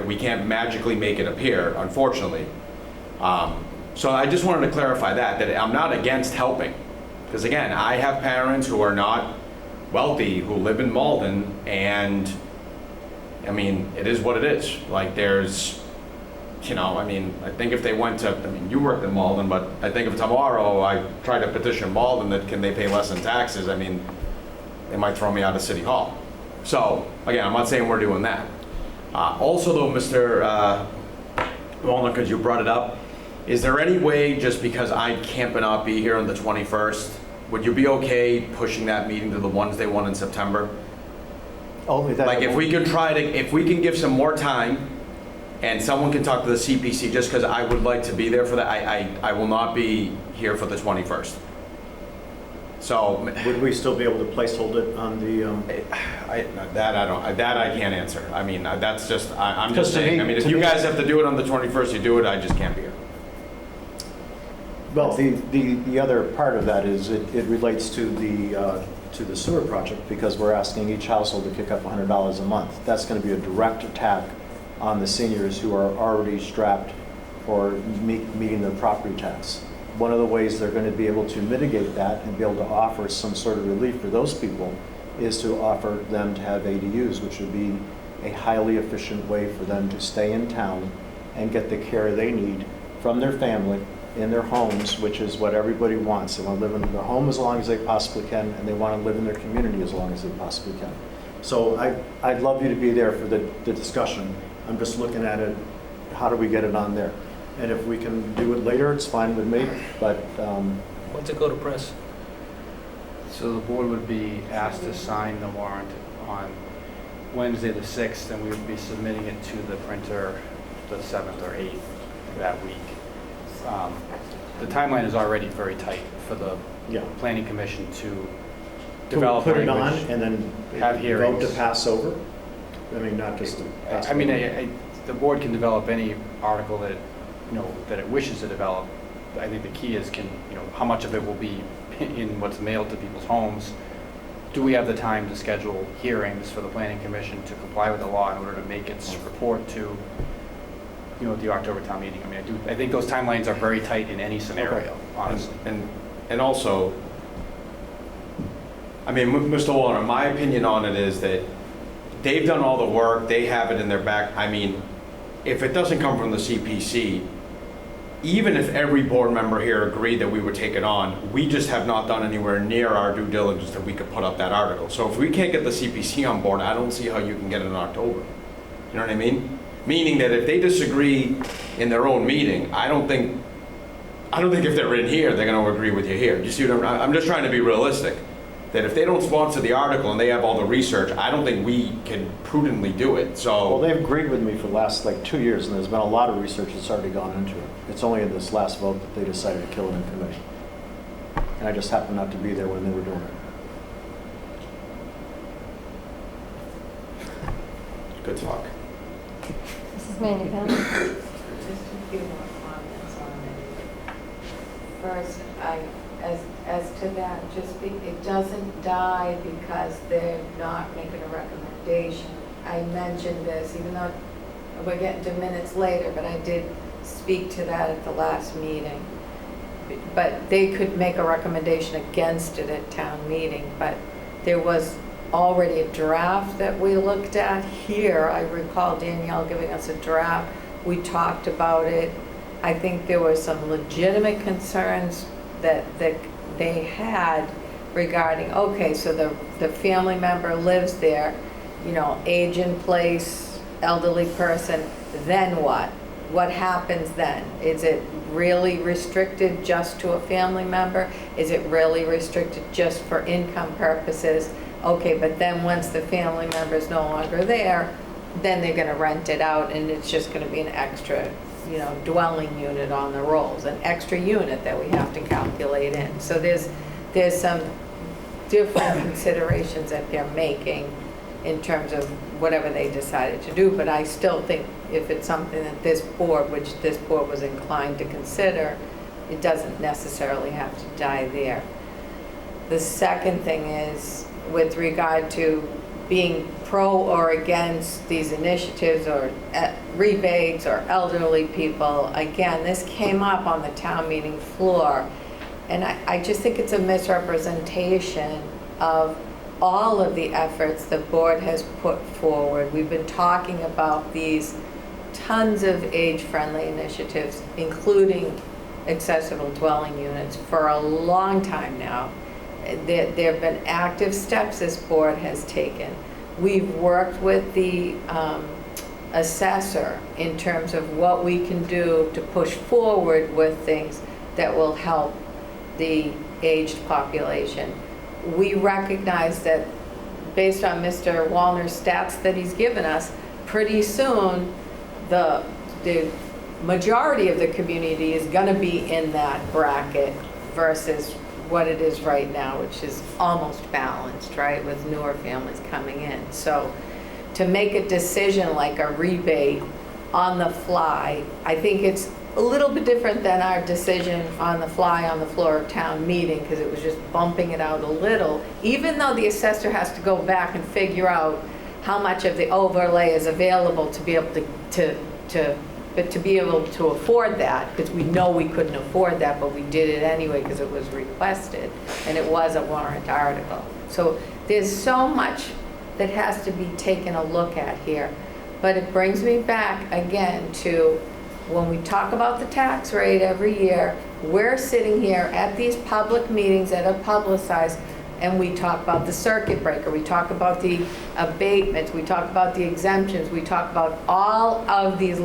we can't magically make it appear, unfortunately. So I just wanted to clarify that I'm not against helping. Because again, I have parents who are not wealthy, who live in Malden, and I mean, it is what it is. Like, there's, you know, I mean, I think if they went to, I mean, you worked in Malden, but I think if tomorrow I try to petition Malden that can they pay less in taxes, I mean, they might throw me out of City Hall. So, again, I'm not saying we're doing that. Also though, Mr. Wallner, because you brought it up, is there any way, just because I cannot be here on the 21st, would you be okay pushing that meeting to the Wednesday one in September? Only that. Like, if we can if we can give some more time, and someone can talk to the CPC, just because I would like to be there for that, I will not be here for the 21st. So, Would we still be able to placehold it on the, that I can't answer. I mean, that's just, I'm Because just to saying, me- I mean, if to you me- guys have to do it on the 21st, you do it, I just can't be here. well, the other part of that is it relates to the sewer project, because we're asking each household to kick up $100 a month. That's going to be a direct attack on the seniors who are already strapped for meeting their property tax. One of the ways they're going to be able to mitigate that and be able to offer some sort of relief for those people is to offer them to have ADUs, which would be a highly efficient way for them to stay in town and get the care they need from their family in their homes, which is what everybody wants. They want to live in their home as long as they possibly can, and they want to live in their community as long as they possibly can. So I'd love you to be there for the discussion. I'm just looking at it, how do we get it on there? And if we can do it later, it's fine with me, but What's it go to press? So the board would be asked to sign the warrant on Wednesday the 6th, and we would be submitting it to the printer the 7th or 8th that week. The timeline is already very tight for the yeah. planning commission to Can we develop put it on language. and then have vote hearings. to pass over? I mean, not just to pass I mean, over. the board can develop any article that, that it wishes to develop. I think the key is how much of it will be in what's mailed to people's homes. Do we have the time to schedule hearings for the planning commission to comply with the law in order to make its report to, the October town meeting? I mean, I think those timelines are very tight in any scenario, honestly. And also, I mean, Mr. Wallner, my opinion on it is that they've done all the work, they have it in their back. I mean, if it doesn't come from the CPC, even if every board member here agreed that we would take it on, we just have not done anywhere near our due diligence that we could put up that article. So if we can't get the CPC on board, I don't see how you can get it in October. You know what I mean? Meaning that if they disagree in their own meeting, I don't think if they're in here, they're going to agree with you here. You see what I'm just trying to be realistic. That if they don't sponsor the article and they have all the research, I don't think we can prudently do it. So, Well, they've agreed with me for the last 2 years, and there's been a lot of research that's already gone into it. It's only in this last vote that they decided to kill it in committee. And I just happened not to be there when they were doing it. good talk. Mrs. Manu Pelli? Just a few more comments on it. First, as to that, it doesn't die because they're not making a recommendation. I mentioned this, even though we're getting to minutes later, but I did speak to that at the last meeting. But they could make a recommendation against it at town meeting, but there was already a draft that we looked at here. I recall Danielle giving us a draft. We talked about it. I think there were some legitimate concerns that they had regarding, okay, so the family member lives there, age in place, elderly person, then what? What happens then? Is it really restricted just to a family member? Is it really restricted just for income purposes? Okay, but then once the family member is no longer there, then they're gonna rent it out and it's just gonna be an extra, dwelling unit on the rolls, an extra unit that we have to calculate in. So there's some different considerations that they're making in terms of whatever they decided to do, but I still think if it's something that this board was inclined to consider, it doesn't necessarily have to die there. The second thing is with regard to being pro or against these initiatives or rebates or elderly people. Again, this came up on the town meeting floor, and I just think it's a misrepresentation of all of the efforts the board has put forward. We've been talking about these tons of age-friendly initiatives, including accessible dwelling units, for a long time now. There have been active steps this board has taken. We've worked with the assessor in terms of what we can do to push forward with things that will help the aged population. We recognize that based on Mr. Wallner's stats that he's given us, pretty soon the majority of the community is going to be in that bracket versus what it is right now, which is almost balanced, right, with newer families coming in. So to make a decision like a rebate on the fly, I think it's a little bit different than our decision on the fly on the floor of town meeting, because it was just bumping it out a little, even though the assessor has to go back and figure out how much of the overlay is available to be able to be able to afford that, because we know we couldn't afford that, but we did it anyway because it was requested and it was a warrant article. So there's so much that has to be taken a look at here. But it brings me back again to when we talk about the tax rate every year, we're sitting here at these public meetings that are publicized, and we talk about the circuit breaker, we talk about the abatements, we talk about the exemptions, we talk about all of these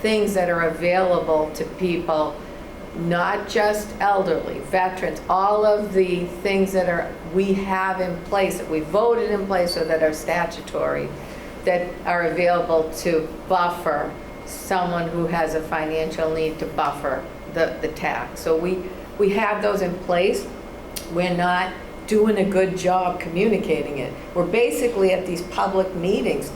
things that are available to people, not just elderly, veterans, all of the things that we have in place, that we voted in place or that are statutory, that are available to buffer someone who has a financial need to buffer the tax. So we have those in place. We're not doing a good job communicating it. We're basically at these public meetings,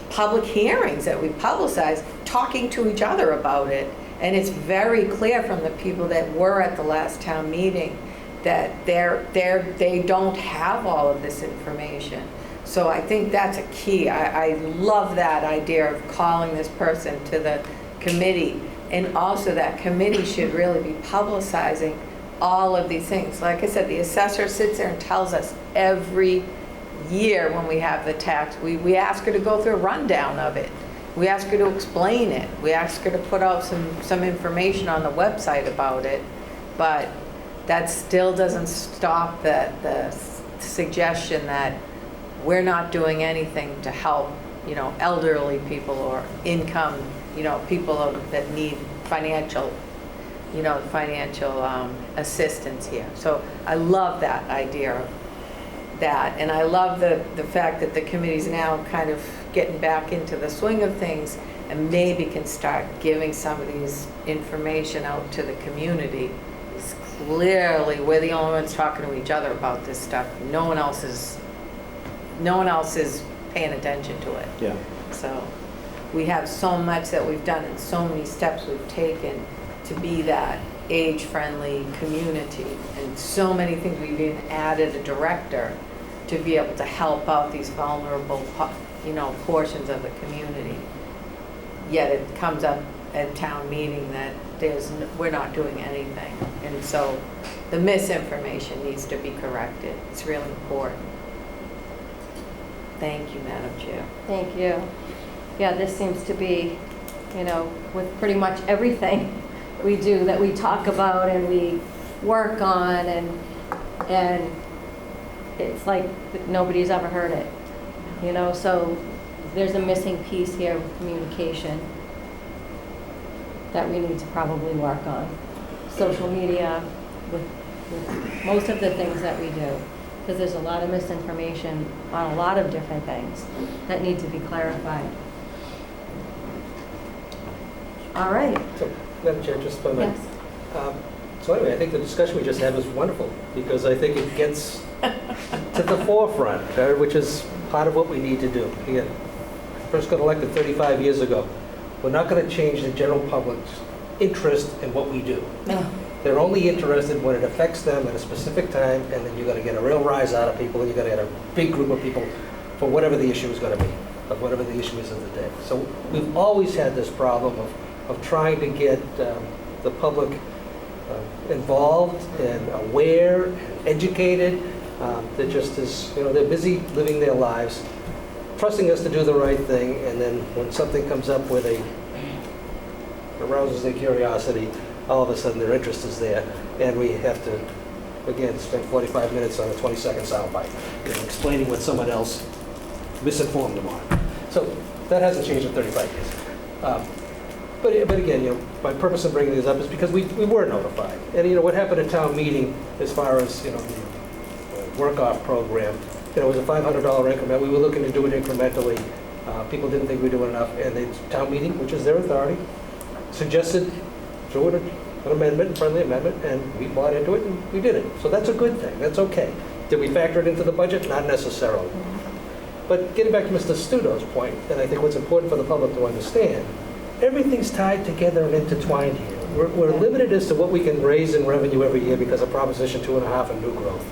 public hearings that we publicize, talking to each other about it. And it's very clear from the people that were at the last town meeting that they don't have all of this information. So I think that's a key. I love that idea of calling this person to the committee. And also that committee should really be publicizing all of these things. Like I said, the assessor sits there and tells us every year when we have the tax. We ask her to go through a rundown of it. We ask her to explain it. We ask her to put out some information on the website about it. But that still doesn't stop the suggestion that we're not doing anything to help, elderly people or income, people that need financial assistance here. So I love that idea of that. And I love the fact that the committee's now kind of getting back into the swing of things and maybe can start giving some of these information out to the community. It's clearly, we're the only ones talking to each other about this stuff. No one else is paying attention to it. Yeah. So we have so much that we've done and so many steps we've taken to be that age-friendly community, and so many things. We've even added a director to be able to help out these vulnerable portions of the community. Yet it comes up at town meeting that we're not doing anything. And so the misinformation needs to be corrected. It's really important. Thank you, Madam Chair. Thank you. Yeah, this seems to be, with pretty much everything we do that we talk about and we work on, and it's like nobody's ever heard it, so there's a missing piece here with communication that we need to probably work on. Social media, with most of the things that we do, because there's a lot of misinformation on a lot of different things that need to be clarified. All right. So, Madam Chair, just for a minute. Yes. So anyway, I think the discussion we just had was wonderful, because I think it gets to the forefront, which is part of what we need to do. Again, first got elected 35 years ago. We're not going to change the general public's interest in what we do. No. They're only interested when it affects them at a specific time, and then you're going to get a real rise out of people, and you're going to get a big group of people for whatever the issue is going to be, of whatever the issue is of the day. So we've always had this problem of trying to get the public involved and aware and educated They're just as, they're busy living their lives, trusting us to do the right thing, and then when something comes up where they arouses their curiosity, all of a sudden their interest is there, and we have to, again, spend 45 minutes on a 20-second soundbite, explaining what someone else misinformed them on. So that hasn't changed in 35 years. But again, my purpose in bringing this up is because we were notified. And what happened at town meeting as far as, the work-off program, it was a $500 increment. We were looking to do it incrementally. People didn't think we were doing enough. And the town meeting, which is their authority, suggested through an amendment, a friendly amendment, and we bought into it and we did it. So that's a good thing. That's okay. Did we factor it into the budget? Not necessarily. But getting back to Mr. Studo's point, and I think what's important for the public to understand, everything's tied together and intertwined here. We're limited as to what we can raise in revenue every year because of Proposition 2.5 and new growth.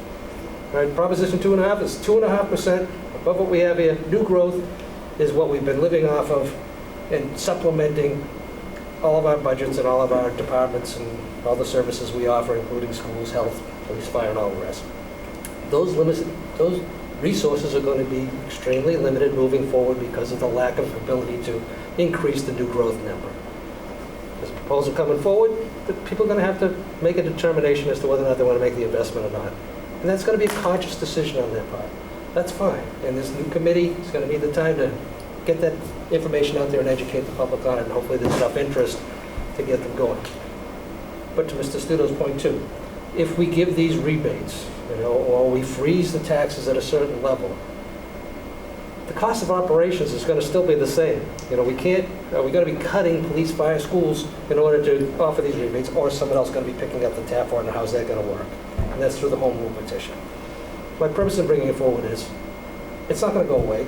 Right? Proposition 2.5 is 2.5% above what we have here. New growth is what we've been living off of and supplementing all of our budgets and all of our departments and all the services we offer, including schools, health, police, fire, and all the rest. Those resources are going to be extremely limited moving forward because of the lack of ability to increase the new growth number. This proposal coming forward, the people are going to have to make a determination as to whether or not they want to make the investment or not. And that's going to be a conscious decision on their part. That's fine. And this new committee is going to need the time to get that information out there and educate the public on it, and hopefully there's enough interest to get them going. But to Mr. Studo's point too, if we give these rebates, or we freeze the taxes at a certain level, the cost of operations is going to still be the same. We can't, are we going to be cutting police, fire, schools in order to offer these rebates, or is someone else going to be picking up the tab for it, and how's that going to work? And that's through the home rule petition. My purpose in bringing it forward is, it's not going to go away.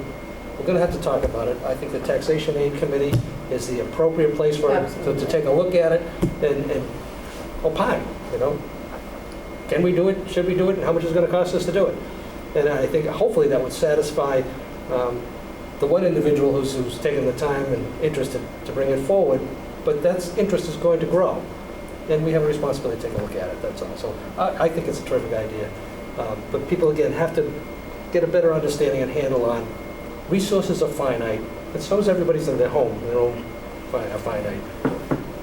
We're going to have to talk about it. I think the Taxation Aid Committee is the appropriate place for it to take a look at it and opine, Can we do it? Should we do it? And how much is it going to cost us to do it? And I think hopefully that would satisfy the one individual who's taken the time and interested to bring it forward, but that interest is going to grow. And we have a responsibility to take a look at it, that's all. So I think it's a terrific idea. But people, again, have to get a better understanding and handle on resources are finite, and so is everybody's in their home, their own are finite.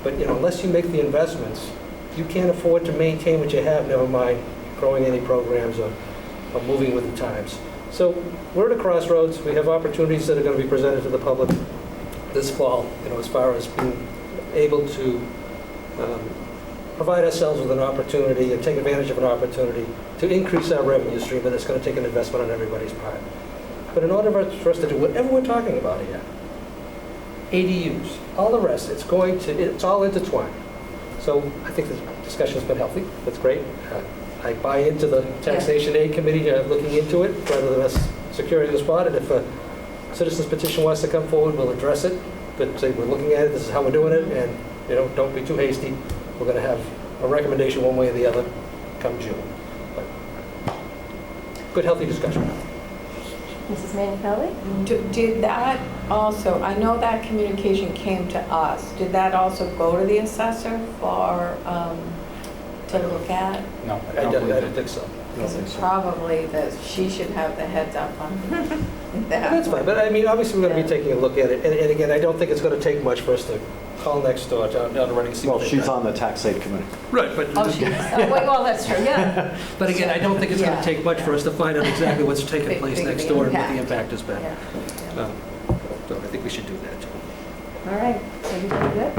But unless you make the investments, you can't afford to maintain what you have, never mind growing any programs or moving with the times. So we're at a crossroads. We have opportunities that are going to be presented to the public this fall, as far as being able to provide ourselves with an opportunity and take advantage of an opportunity to increase our revenue stream, but it's going to take an investment on everybody's part. But in order for us to do whatever we're talking about here, ADUs, all the rest, it's all intertwined. So I think the discussion's been healthy. That's great. I buy into the Taxation Aid Committee looking into it rather than us securing the spot. And if a citizen's petition wants to come forward, we'll address it. But say we're looking at it, this is how we're doing it, and don't be too hasty. We're going to have a recommendation one way or the other come June. But good, healthy discussion. Mrs. Manichelli? Did that also, I know that communication came to us, did that also go to the assessor for, to look at? No, I don't think so. Because it's probably that she should have the heads up on that. That's fine, but obviously we're going to be taking a look at it. And again, I don't think it's going to take much for us to call next door down to running. Well, she's on the Tax Aid Committee. Right, but Well, that's true, yeah. but again, I don't think it's going to take much for us to find out exactly what's taking place Big next door and what the impact. impact has been. Yeah. So I think we should do that too. All right, everybody good?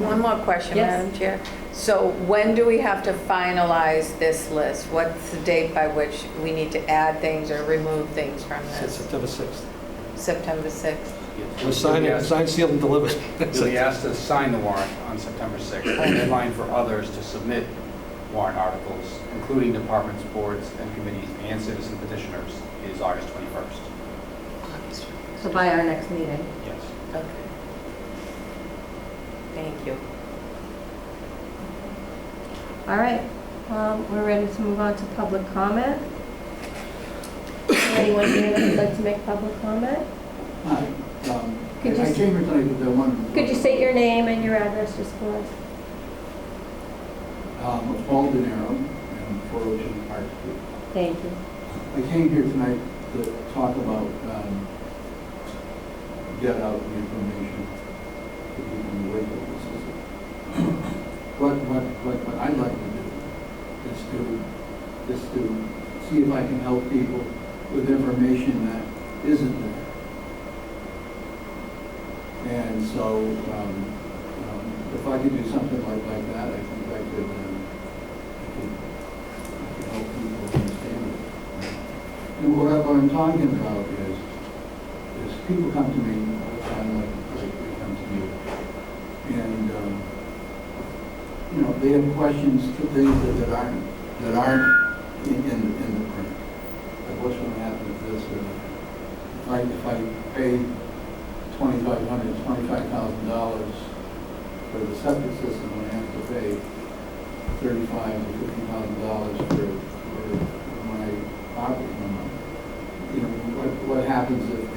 One more question, Yes. Madam Chair. So when do we have to finalize this list? What's the date by which we need to add things or remove things from It's this? September 6th. September 6th? We're signed, sealed, and delivered. You'll be asked to sign the warrant on September 6th. The deadline for others to submit warrant articles, including departments, boards, and committees, and citizen petitioners, is August 21st. So by our next meeting. Yes. Okay. Thank you. All right, we're ready to move on to public comment. Anyone here that would like to make public comment? Hi. Could you I came here tonight with one. Could you state your name and your address just for us? Paul De Niro, from 402 Park Street. Thank you. I came here tonight to talk about get out the information to people in the Wakefield system. What I'd like to do is to see if I can help people with information that isn't there. And so if I could do something like that, I think I could help people understand it. And what I'm talking about is people come to me all the time, like they come to you, and they have questions to things that aren't in the print. Like what's going to happen if this, or if I pay $25,000 for the septic system, when I have to pay $35,000 to $50,000 for my property. What happens if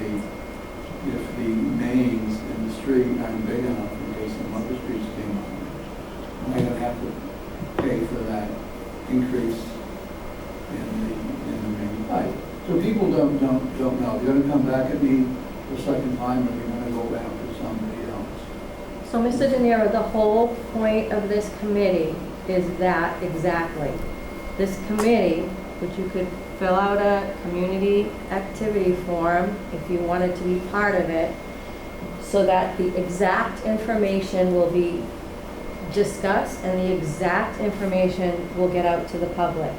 the mains in the street aren't big enough in case some other streets came on? Am I going to have to pay for that increase in the main pipe? So people don't know. They're going to come back at me the second time, or they're going to go back to somebody else. So, Mr. De Niro, the whole point of this committee is that exactly. This committee, which you could fill out a community activity form if you wanted to be part of it, so that the exact information will be discussed and the exact information will get out to the public,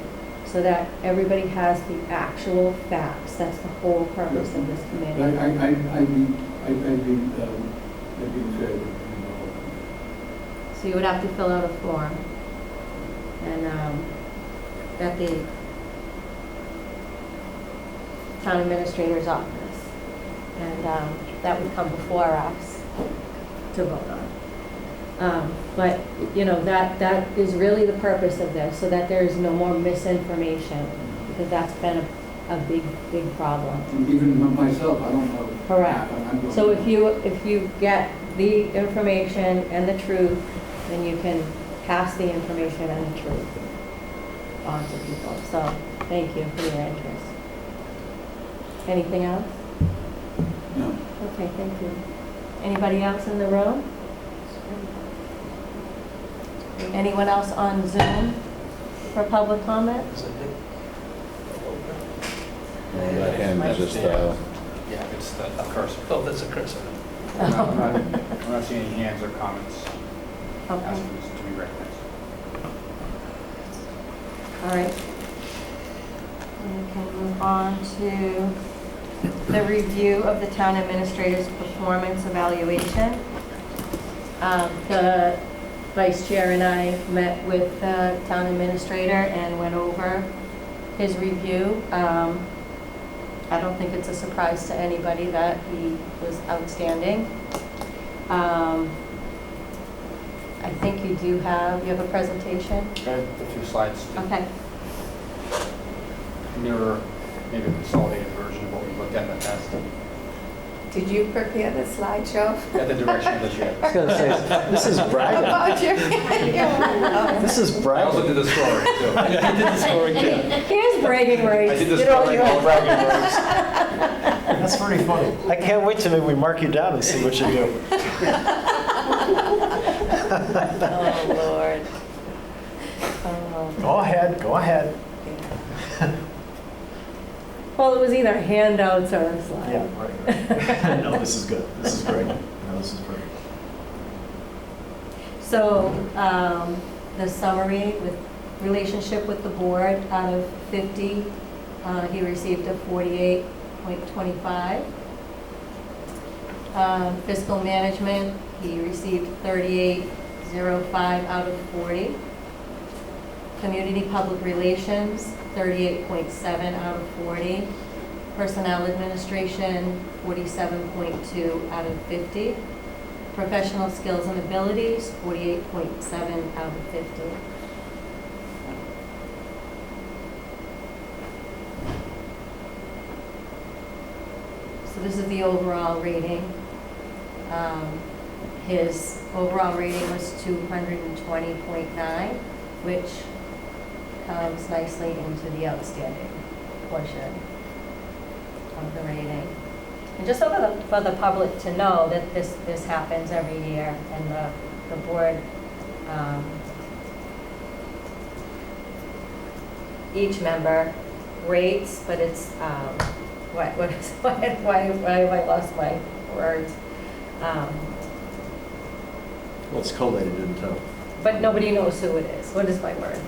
so that everybody has the actual facts. That's the whole purpose of this committee. I'd be in favor. So you would have to fill out a form, and at the town administrator's office, and that would come before us to vote on. But that is really the purpose of this, so that there is no more misinformation, because that's been a big problem. And even myself, I don't know. Correct. So if you get the information and the truth, then you can pass the information and the truth on to people. So thank you for your interest. Anything else? No. Okay, thank you. Anybody else in the room? Anyone else on Zoom for public comment? That hand is just, Yeah, it's a cursor. Oh, that's a cursor. I'm not seeing any hands or comments Okay, asking this to be recognized. all right. We can move on to the review of the town administrator's performance evaluation. The vice chair and I met with the town administrator and went over his review. I don't think it's a surprise to anybody that he was outstanding. I think you have a presentation? A few slides to Okay. mirror maybe a consolidated version of what we looked at in the past. Did you prepare the slideshow? At the direction of the chair. I was going to say, this is bragging. About your This is I also bragging. did the scoring too. He did the scoring too. Here's bragging rights. I did the You know, scoring. you- Bragging rights. That's pretty funny. I can't wait till we mark you down and see what you do. Oh, Lord. Oh. Go ahead, go ahead. Well, it was either handouts or a slide. Yeah, right. No, this is good. This is great. No, this is great. So, the summary with relationship with the board, out of 50, he received a 48.25. Fiscal management, he received 38.05 out of 40. Community public relations, 38.7 out of 40. Personnel administration, 47.2 out of 50. Professional skills and abilities, 48.7 out of 50. So this is the overall rating. His overall rating was 220.9, which comes nicely into the outstanding portion of the rating. And just so for the public to know that this happens every year, and the board, each member rates, but it's, why have I lost my words? Well, it's collated into, But nobody knows who it is. What is my word?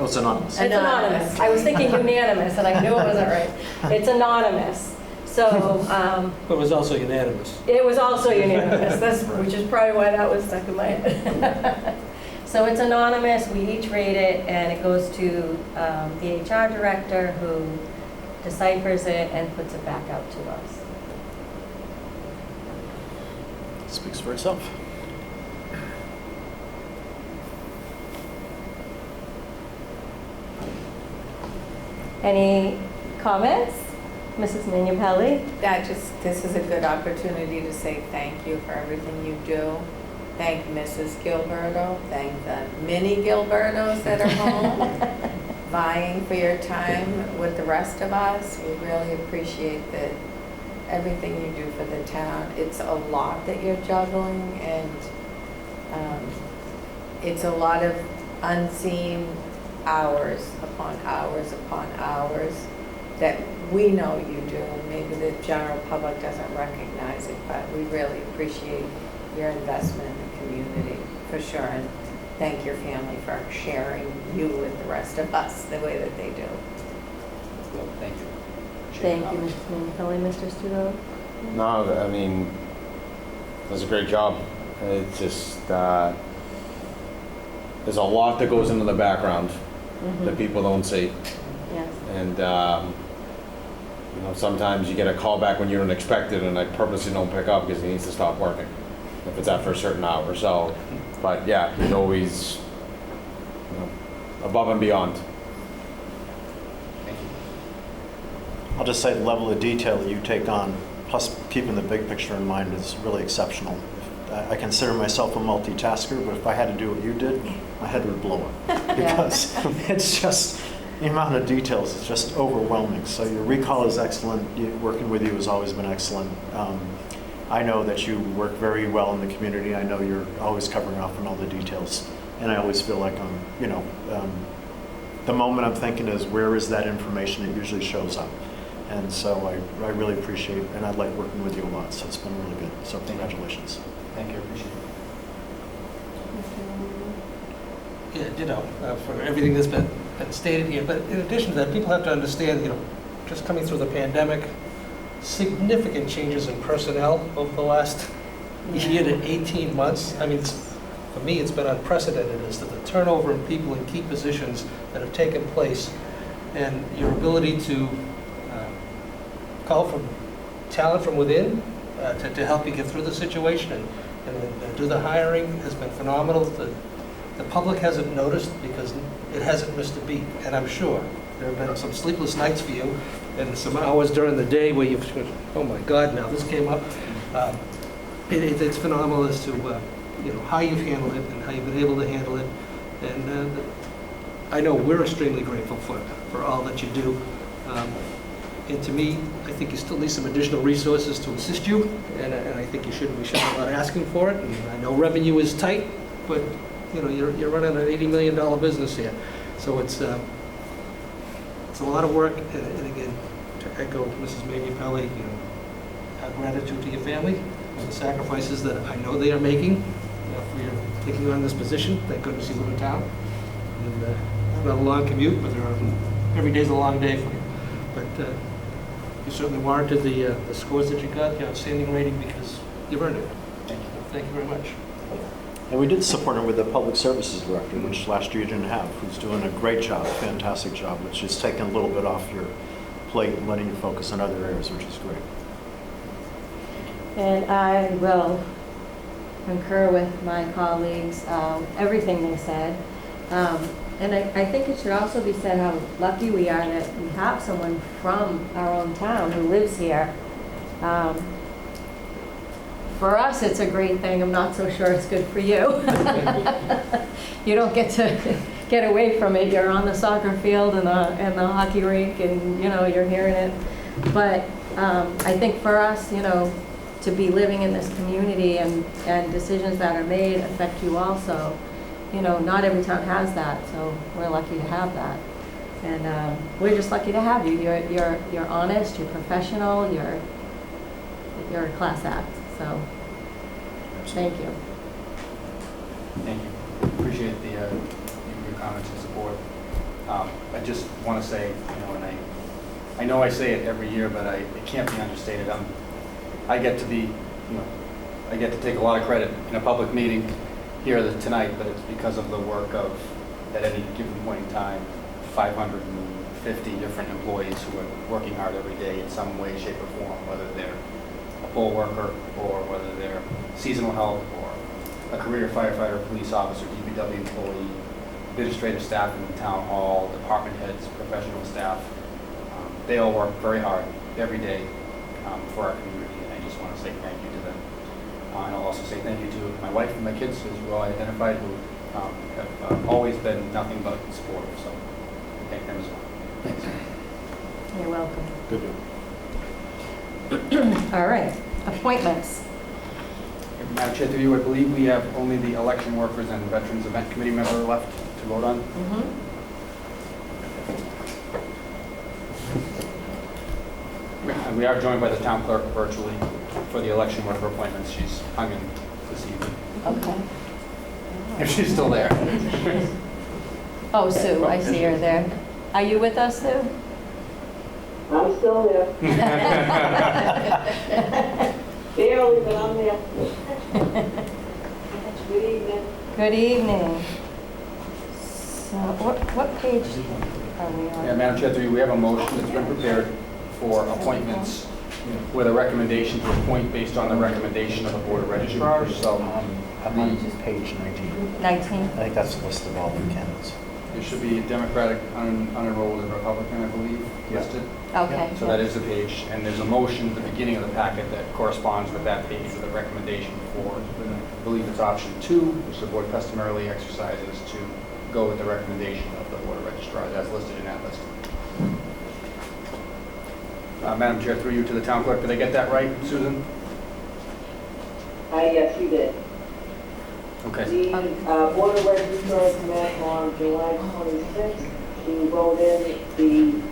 oh, it's anonymous. It's anonymous. I was thinking unanimous, and I knew it wasn't right. It's anonymous. So But it was also unanimous. it was also unanimous, which is probably why that was stuck in my head. So it's anonymous, we each rate it, and it goes to the HR director, who deciphers it and puts it back out to us. Speaks for itself. Any comments? Mrs. Minipelli? This is a good opportunity to say thank you for everything you do. Thank Mrs. Gilberto, thank the mini Gilbertos that are home, vying for your time with the rest of us. We really appreciate that everything you do for the town. It's a lot that you're juggling, and it's a lot of unseen hours upon hours upon hours that we know you do. Maybe the general public doesn't recognize it, but we really appreciate your investment in the community, for sure. And thank your family for sharing you with the rest of us the way that they do. Well, thank you. Thank you, Mrs. Minipelli. Mr. Studo? No, I mean, that's a great job. It's just, there's a lot that goes into the background that people don't see. Yes. And, you know, sometimes you get a call back when you don't expect it, and I purposely don't pick up because he needs to stop working if it's after a certain hour. So, but yeah, he's always, you know, above and beyond. Thank you. I'll just say the level of detail that you take on, plus keeping the big picture in mind, is really exceptional. I consider myself a multitasker, but if I had to do what you did, my head would blow up. Because it's just, the amount of details is just overwhelming. So your recall is excellent. Working with you has always been excellent. I know that you work very well in the community. I know you're always covering off on all the details. And I always feel like I'm, you know, the moment I'm thinking is, where is that information? It usually shows up. And so I really appreciate, and I like working with you a lot. So it's been really good. So congratulations. Thank you, appreciate it. Yeah, ditto, for everything that's been stated here. But in addition to that, people have to understand, you know, just coming through the pandemic, significant changes in personnel over the last year to 18 months. I mean, for me, it's been unprecedented as to the turnover of people in key positions that have taken place, and your ability to call from talent from within to help you get through the situation and do the hiring has been phenomenal. The public hasn't noticed because it hasn't missed a beat, and I'm sure there have been some sleepless nights for you and some hours during the day where you've, oh my God, now this came up. It's phenomenal as to you know, how you've handled it and how you've been able to handle it. And I know we're extremely grateful for all that you do. And to me, I think you still need some additional resources to assist you, and I think you shouldn't be shy about asking for it. And I know revenue is tight, but you know, you're running an $80 million business here, so it's a lot of work. And again, to echo Mrs. Minipelli, you know, our gratitude to your family and the sacrifices that I know they are making for your taking on this position. Thank goodness you live in town, and it's not a long commute, but every day's a long day for you. But you certainly warranted the scores that you got, the outstanding rating, because you've earned it. Thank you. Thank you very much. And we did support him with the Public Services Director, which last year you didn't have, who's doing a great job, fantastic job, which is taking a little bit off your plate and letting you focus on other areas, which is great. And I will concur with my colleagues, everything they said. And I think it should also be said how lucky we are that we have someone from our own town who lives here. For us, it's a great thing. I'm not so sure it's good for you. You don't get to get away from it. You're on the soccer field and the hockey rink, and, you know, you're hearing it. But I think for us, you know, to be living in this community and decisions that are made affect you also, you know, not every town has that, so we're lucky to have that. And we're just lucky to have you. You're honest, you're professional, you're a class act, so thank you. Thank you. Appreciate your comments and support. I just want to say, you know, and I know I say it every year, but it can't be understated. I get to be, you know, I get to take a lot of credit in a public meeting here tonight, but it's because of the work of, at any given point in time, 550 different employees who are working hard every day in some way, shape, or form, whether they're a poll worker or whether they're seasonal help or a career firefighter, police officer, DPW employee, administrative staff in the town hall, department heads, professional staff. They all work very hard every day for our community, and I just want to say thank you to them. And I'll also say thank you to my wife and my kids, as well identified, who have always been nothing but supportive. So thank them as well. Thanks. You're welcome. Good. All right, appointments. Madam Chair, through you, I believe we have only the election workers and Veterans Event Committee member left to vote on. And we are joined by the town clerk virtually for the election worker appointments. She's hung in this evening, Okay. if she's still there. Oh, Sue, I see her there. Are you with us, Sue? I'm still there. Barely, but I'm there. Good evening. Good evening. So what page are we Yeah, on? Madam Chair, through you, we have a motion that's been prepared for appointments with a recommendation to appoint based on the recommendation of the Board of Registrars. So I'm on page 19. 19? I think that's the list of all the candidates. there should be a Democratic, unenrolled, and Republican, I believe, listed. Okay. So that is the page, and there's a motion at the beginning of the packet that corresponds with that page with a recommendation for, I believe it's option 2, which the board customarily exercises to go with the recommendation of the Board of Registrars as listed in that list. Madam Chair, through you to the town clerk, did I get that right, Susan? Yes, you did. Okay. The Board of Registrars met on July 26th to vote in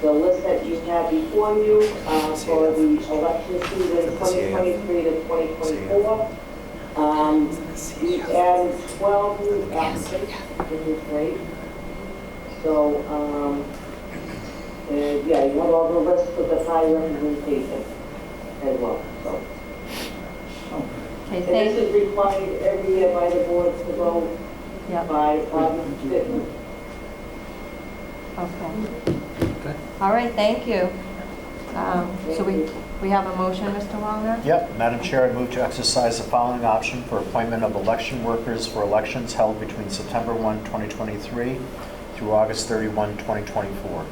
the list that you have before you for the election season 2023 to 2024. We added 12 new applicants, which is great. So, yeah, you want all the list with the high representation as well. So. Okay, And thank this is required every year by the board to vote Yep. by August 5th. Okay. All right, thank you. So we have a motion, Mr. Wallner? Yep, Madam Chair, I move to exercise the following option for appointment of election workers for elections held between September 1, 2023 through August 31, 2024.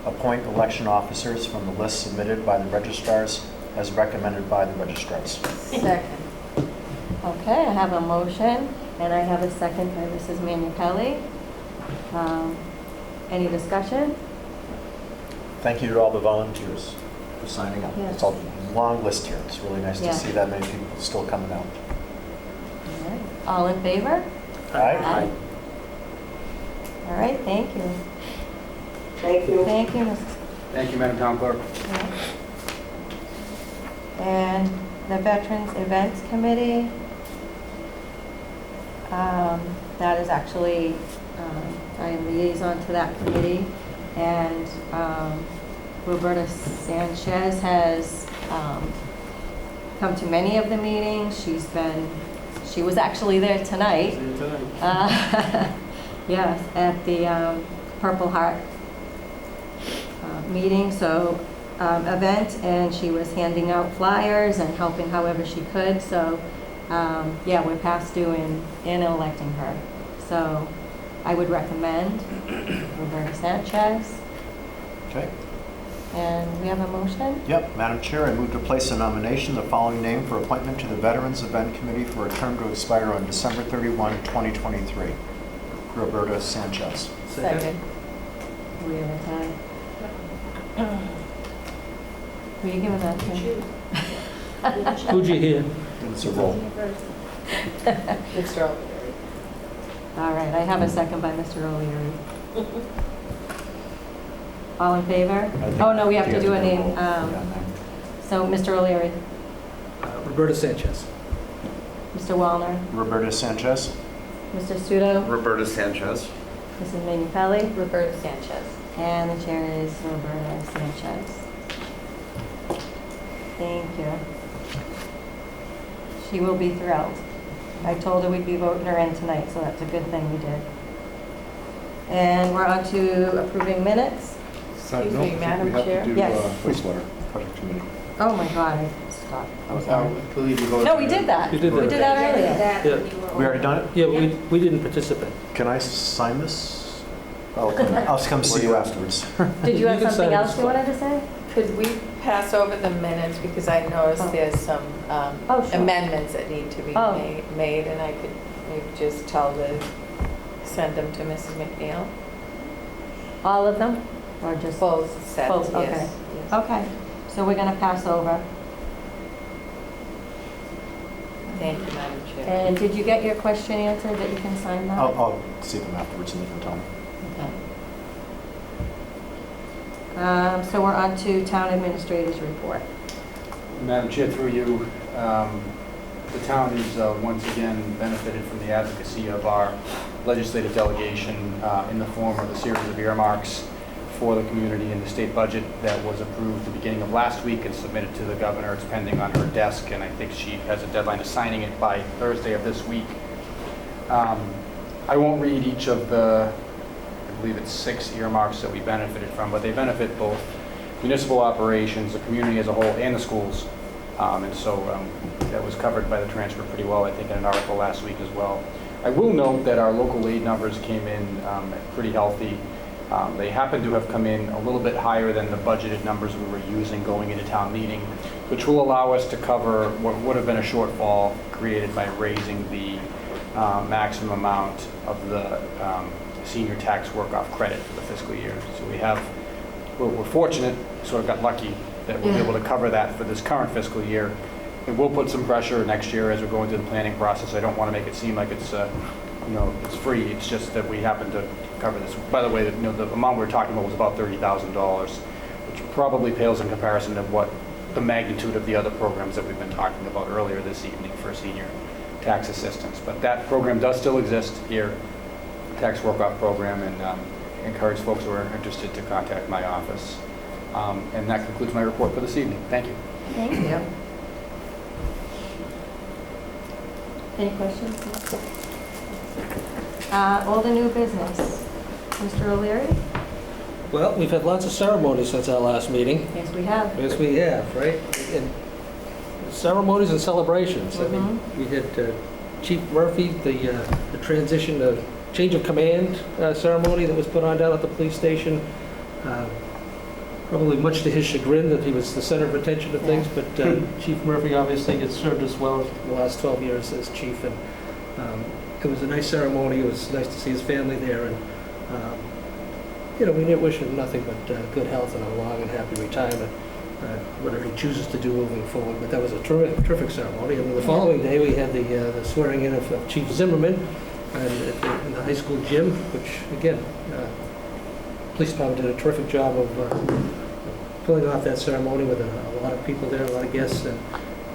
Appoint election officers from the list submitted by the registrars as recommended by the registrars. Second. Okay, I have a motion, and I have a second by Mrs. Minipelli. Any discussion? Thank you to all the volunteers for signing up. Yes. It's a long list here. It's really nice Yeah. to see that many people still coming out. All right. All in favor? Aye. All right, thank you. Thank you. Thank you, Mrs. Thank you, Madam Town Clerk. And the Veterans Events Committee, that is actually, I am liaison to that committee, and Roberta Sanchez has come to many of the meetings. She was actually there tonight. Yes, at the Purple Heart meeting, event, and she was handing out flyers and helping however she could. So, yeah, we're past due in electing her. So, I would recommend Roberta Sanchez. Okay. And we have a motion? Yep, Madam Chair, I move to place a nomination of the following name for appointment to the Veterans Event Committee for a term to expire on December 31, 2023. Roberta Sanchez. Second. We have a tie. Who are you giving that to? Who'd you hear? It's a roll. Mr. O'Leary. All right, I have a second by Mr. O'Leary. All in favor? Oh, no, we have to do a name. So, Mr. O'Leary, Roberta Sanchez. Mr. Wallner, Roberta Sanchez. Mr. Studo, Roberta Sanchez. Mrs. Manu Pelli, Roberta Sanchez. and the chair is Roberta Sanchez. Thank you. She will be thrilled. I told her we'd be voting her in tonight, so that's a good thing we did. And we're on to approving minutes. Excuse me, Madam Chair. Yes. Wastewater project committee. Oh, my God, I stopped. I'm I sorry. believe you voted. No, we did that. You did We that. did that earlier. Yeah. We already done it? Yeah, we didn't participate. Can I sign this? I'll come see you afterwards. Did you have You can something sign else this you one. wanted to say? Could we pass over the minutes, because I noticed Oh. there's some Oh, sure. amendments that need to be Oh. made, and I could maybe just send them to Mrs. McNeil? All of them? Or just? Both sets, Both, okay. yes. yes. Okay, so we're gonna pass over. Thank you, Madam Chair. And did you get your question answered that you can sign that? I'll see them afterwards and you can tell me. Okay. So we're on to town administrator's report. Madam Chair, through you, the town has once again benefited from the advocacy of our legislative delegation in the form of a series of earmarks for the community in the state budget that was approved at the beginning of last week and submitted to the governor. It's pending on her desk, and I think she has a deadline of signing it by Thursday of this week. I won't read each of the, I believe it's 6 earmarks that we benefited from, but they benefit both municipal operations, the community as a whole, and the schools. And so that was covered by the transfer pretty well, I think, in an article last week as well. I will note that our local aid numbers came in pretty healthy. They happen to have come in a little bit higher than the budgeted numbers we were using going into town meeting, which will allow us to cover what would have been a shortfall created by raising the maximum amount of the senior tax work-off credit for the fiscal year. So we're fortunate, sort of got lucky that we'll be able to cover that for this current fiscal year. It will put some pressure next year as we're going through the planning process. I don't want to make it seem like it's it's free. It's just that we happen to cover this. By the way, the amount we were talking about was about $30,000, which probably pales in comparison to what the magnitude of the other programs that we've been talking about earlier this evening for senior tax assistance. But that program does still exist here, tax work-off program, and encourage folks who are interested to contact my office. And that concludes my report for this evening. Thank you. Thank you. Any questions? All the new business. Mr. O'Leary? Well, we've had lots of ceremonies since our last meeting. Yes, we have. Yes, we have, right? And ceremonies and celebrations. I mean, we had Chief Murphy, the transition, the change of command ceremony that was put on down at the police station. Probably much to his chagrin that he was the center of attention to things, but Chief Murphy obviously has served us well in the last 12 years as chief, and it was a nice ceremony. It was nice to see his family there, and we didn't wish him nothing but good health and a long and happy retirement, whatever he chooses to do moving forward. But that was a terrific ceremony. And then the following day we had the swearing in of Chief Zimmerman in the high school gym, which again, police department did a terrific job of pulling off that ceremony with a lot of people there, a lot of guests, and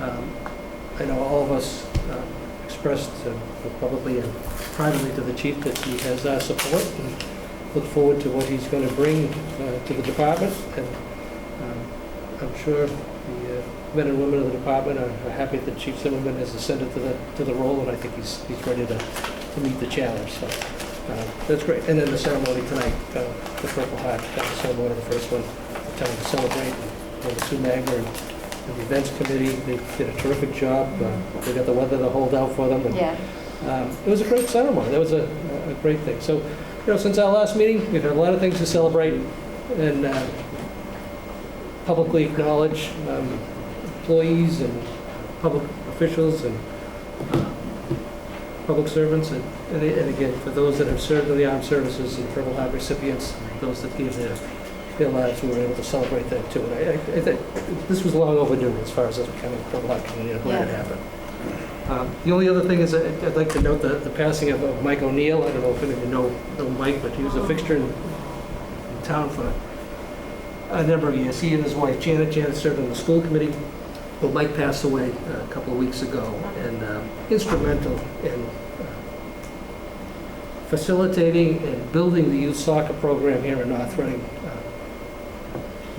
I know all of us expressed publicly and privately to the chief that he has our support and look forward to what he's going to bring to the department. And I'm sure the men and women of the department are happy that Chief Zimmerman has ascended to the role, and I think he's ready to meet the challenge. So that's great. And then the ceremony tonight, the Purple Heart ceremony, the first one, the town to celebrate, and the Sue Magner and the events committee, they did a terrific job. They got the weather to hold out for them. And, it was a great ceremony. That was a great thing. So, since our last meeting, we've had a lot of things to celebrate and publicly acknowledge employees and public officials and public servants, and again, for those that have served in the armed services and Purple Heart recipients, those that gave their lives, we were able to celebrate that too. And I think this was long overdue as far as us becoming a Purple Heart community. I'm glad it happened. The only other thing is I'd like to note the passing of Mike O'Neill. I don't know if any of you know Mike, but he was a fixture in town for a number of years. He and his wife Janet served on the school committee. But Mike passed away a couple of weeks ago, and instrumental in facilitating and building the youth soccer program here in North Reading,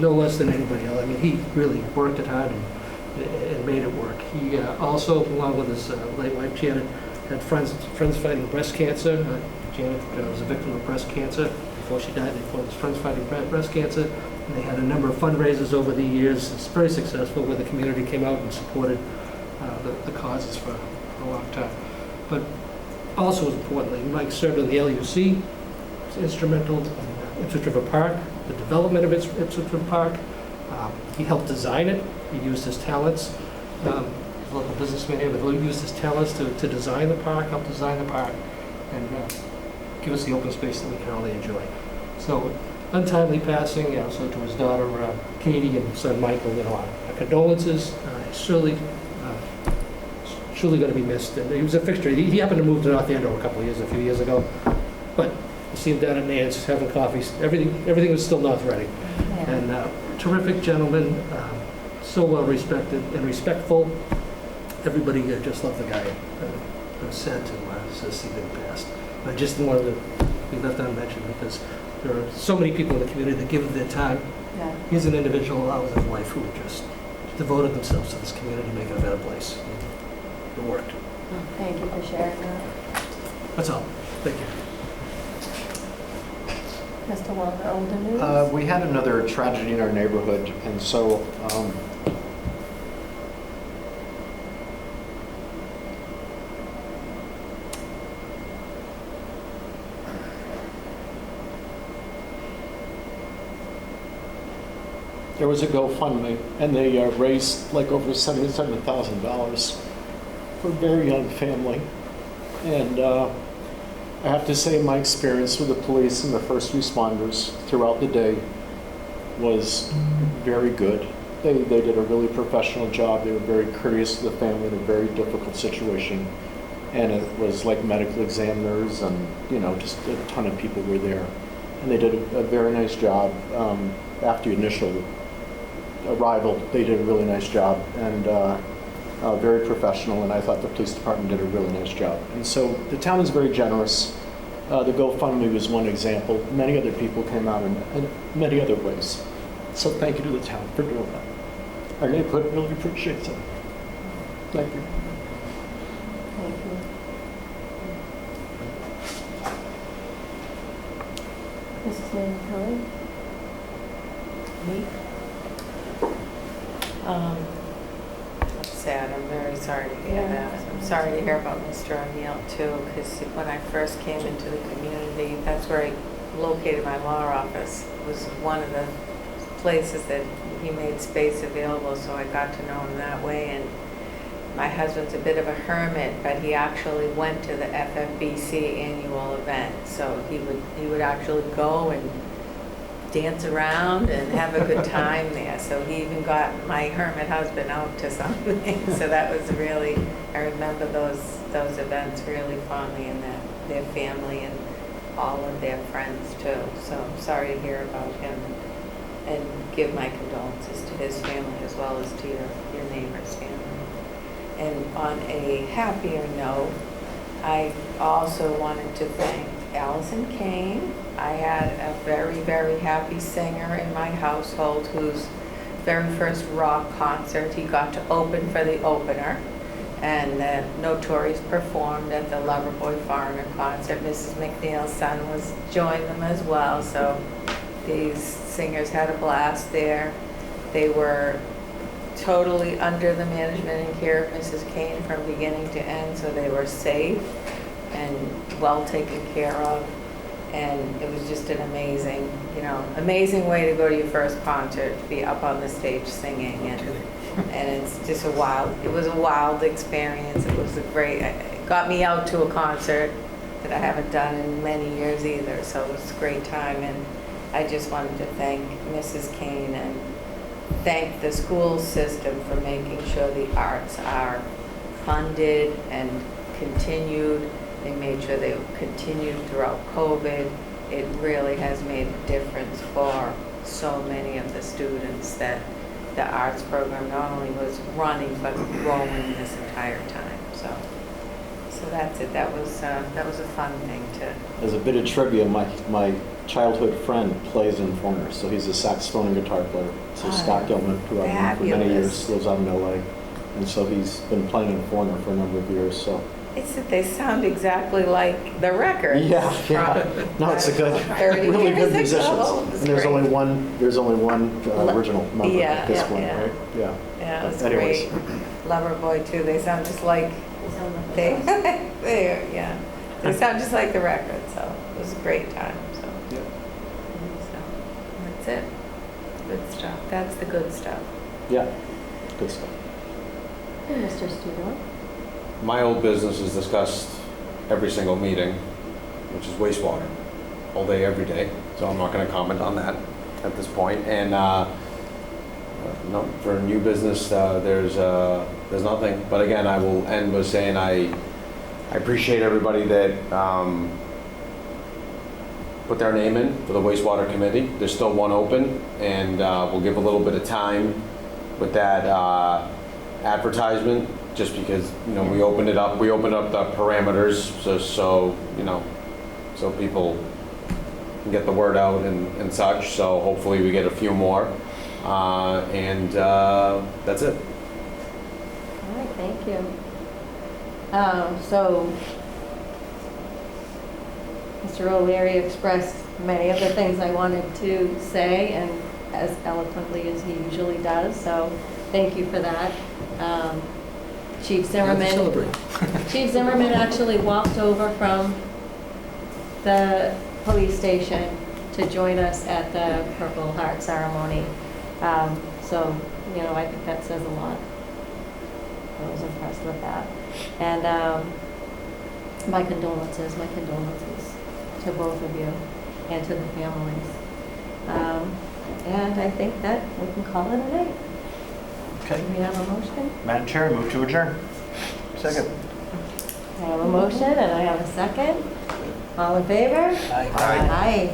no less than anybody else. I mean, he really worked it hard and made it work. He also, along with his late wife Janet, had friends fighting breast cancer. Janet was a victim of breast cancer. Before she died, they formed his Friends Fighting Breast Cancer. And they had a number of fundraisers over the years. It's very successful, where the community came out and supported the causes for a long time. But also, importantly, Mike served in the LUC. Was instrumental in Ipswich River Park, the development of Ipswich River Park. He helped design it. He used his talents. He's a local businessman here, but he used his talents to design the park, help design the park, and give us the open space that we can all enjoy. So, untimely passing, so to his daughter Katie and son Michael, our condolences. He's surely going to be missed. And he was a fixture. He happened to move to North Andover a few years ago, but you see him down at Nan's having coffees. Everything was still North Reading. Yeah. And terrific gentleman, so well respected and respectful. Everybody just loved the guy. It was sad to see him passed. I just didn't want to be left unmentioned, because there are so many people in the community that give their time. Yeah. He's an individual out of his life who just devoted themselves to this community, making it a better place. It worked. Well, thank you for sharing that. That's all. Thank you. Mr. Walker, older news? We had another tragedy in our neighborhood, and so there was a GoFundMe, and they raised like over $77,000 for a very young family. And I have to say, my experience with the police and the first responders throughout the day was very good. They did a really professional job. They were very courteous to the family in a very difficult situation. And it was like medical examiners and, just a ton of people were there. And they did a very nice job. After the initial arrival, they did a really nice job, and very professional, and I thought the police department did a really nice job. And so the town is very generous. The GoFundMe was one example. Many other people came out in many other ways. So thank you to the town for doing that. Our neighborhood really appreciates it. Thank you. Thank you. Mrs. Lynn Kelly? Me? That's sad. I'm very sorry to hear that. I'm sorry to hear about Mr. O'Neill too, because when I first came into the community, that's where I located my law office. It was one of the places that he made space available, so I got to know him that way. And my husband's a bit of a hermit, but he actually went to the FFBC annual event, so he would actually go and dance around and have a good time there. So he even got my hermit husband out to something. So that was really, I remember those events really fondly, and their family and all of their friends too. So I'm sorry to hear about him, and give my condolences to his family as well as to your neighbor's family. And on a happier note, I also wanted to thank Allison Kane. I had a very, very happy singer in my household whose very first rock concert, he got to open for the opener. And the Notorious performed at the Loverboy Foreigner concert. Mrs. McNeil's son joined them as well. So these singers had a blast there. They were totally under the management and care of Mrs. Kane from beginning to end, so they were safe and well taken care of. And it was just an amazing, amazing way to go to your first concert, to be up on the stage singing. And it's just it was a wild experience. It was a got me out to a concert that I haven't done in many years either, so it was a great time. And I just wanted to thank Mrs. Kane and thank the school system for making sure the arts are funded and continued. They made sure they continued throughout COVID. It really has made a difference for so many of the students that the arts program not only was running but growing this entire time. So that's it. That was a fun thing to. As a bit of trivia, my childhood friend plays in Forner, so he's a saxophone and guitar player. So Scott Gilman, who I've known for many fabulous. years, lives out in LA, and so he's been playing in Forner for a number of years. So It's that they sound exactly like the records. yeah. from, No, it's a good, 30 really good years musicians. ago. It was And there's great. only one original member Yeah, at this yeah, point, yeah. right? Yeah. Yeah, it was Anyways. great. Loverboy too. They sound just like they they sound just like the record. So it was a great time. So, Yeah. so that's it. Good stuff. That's the good stuff. Yeah, good stuff. Hey, Mr. Studo. My old business is discussed every single meeting, which is wastewater, all day, every day. So I'm not going to comment on that at this point. And no, for new business, there's nothing. But again, I will end by saying I appreciate everybody that put their name in for the wastewater committee. There's still one open, and we'll give a little bit of time with that advertisement, just because, you know, we opened up the parameters, so you know, so people can get the word out and such. So hopefully we get a few more, and that's it. All right, thank you. So, Mr. O'Leary expressed many of the things I wanted to say, and as eloquently as he usually does, so thank you for that. Chief Zimmerman actually walked over from the police station to join us at the Purple Heart ceremony. So, you know, I think that says a lot. I was impressed with that. And my condolences to both of you and to the families. And I think that we can call it a night. Okay. Do we have a motion? Madam Chair, I move to adjourn. Second. I have a motion and I have a second. All in favor? Aye. Aye.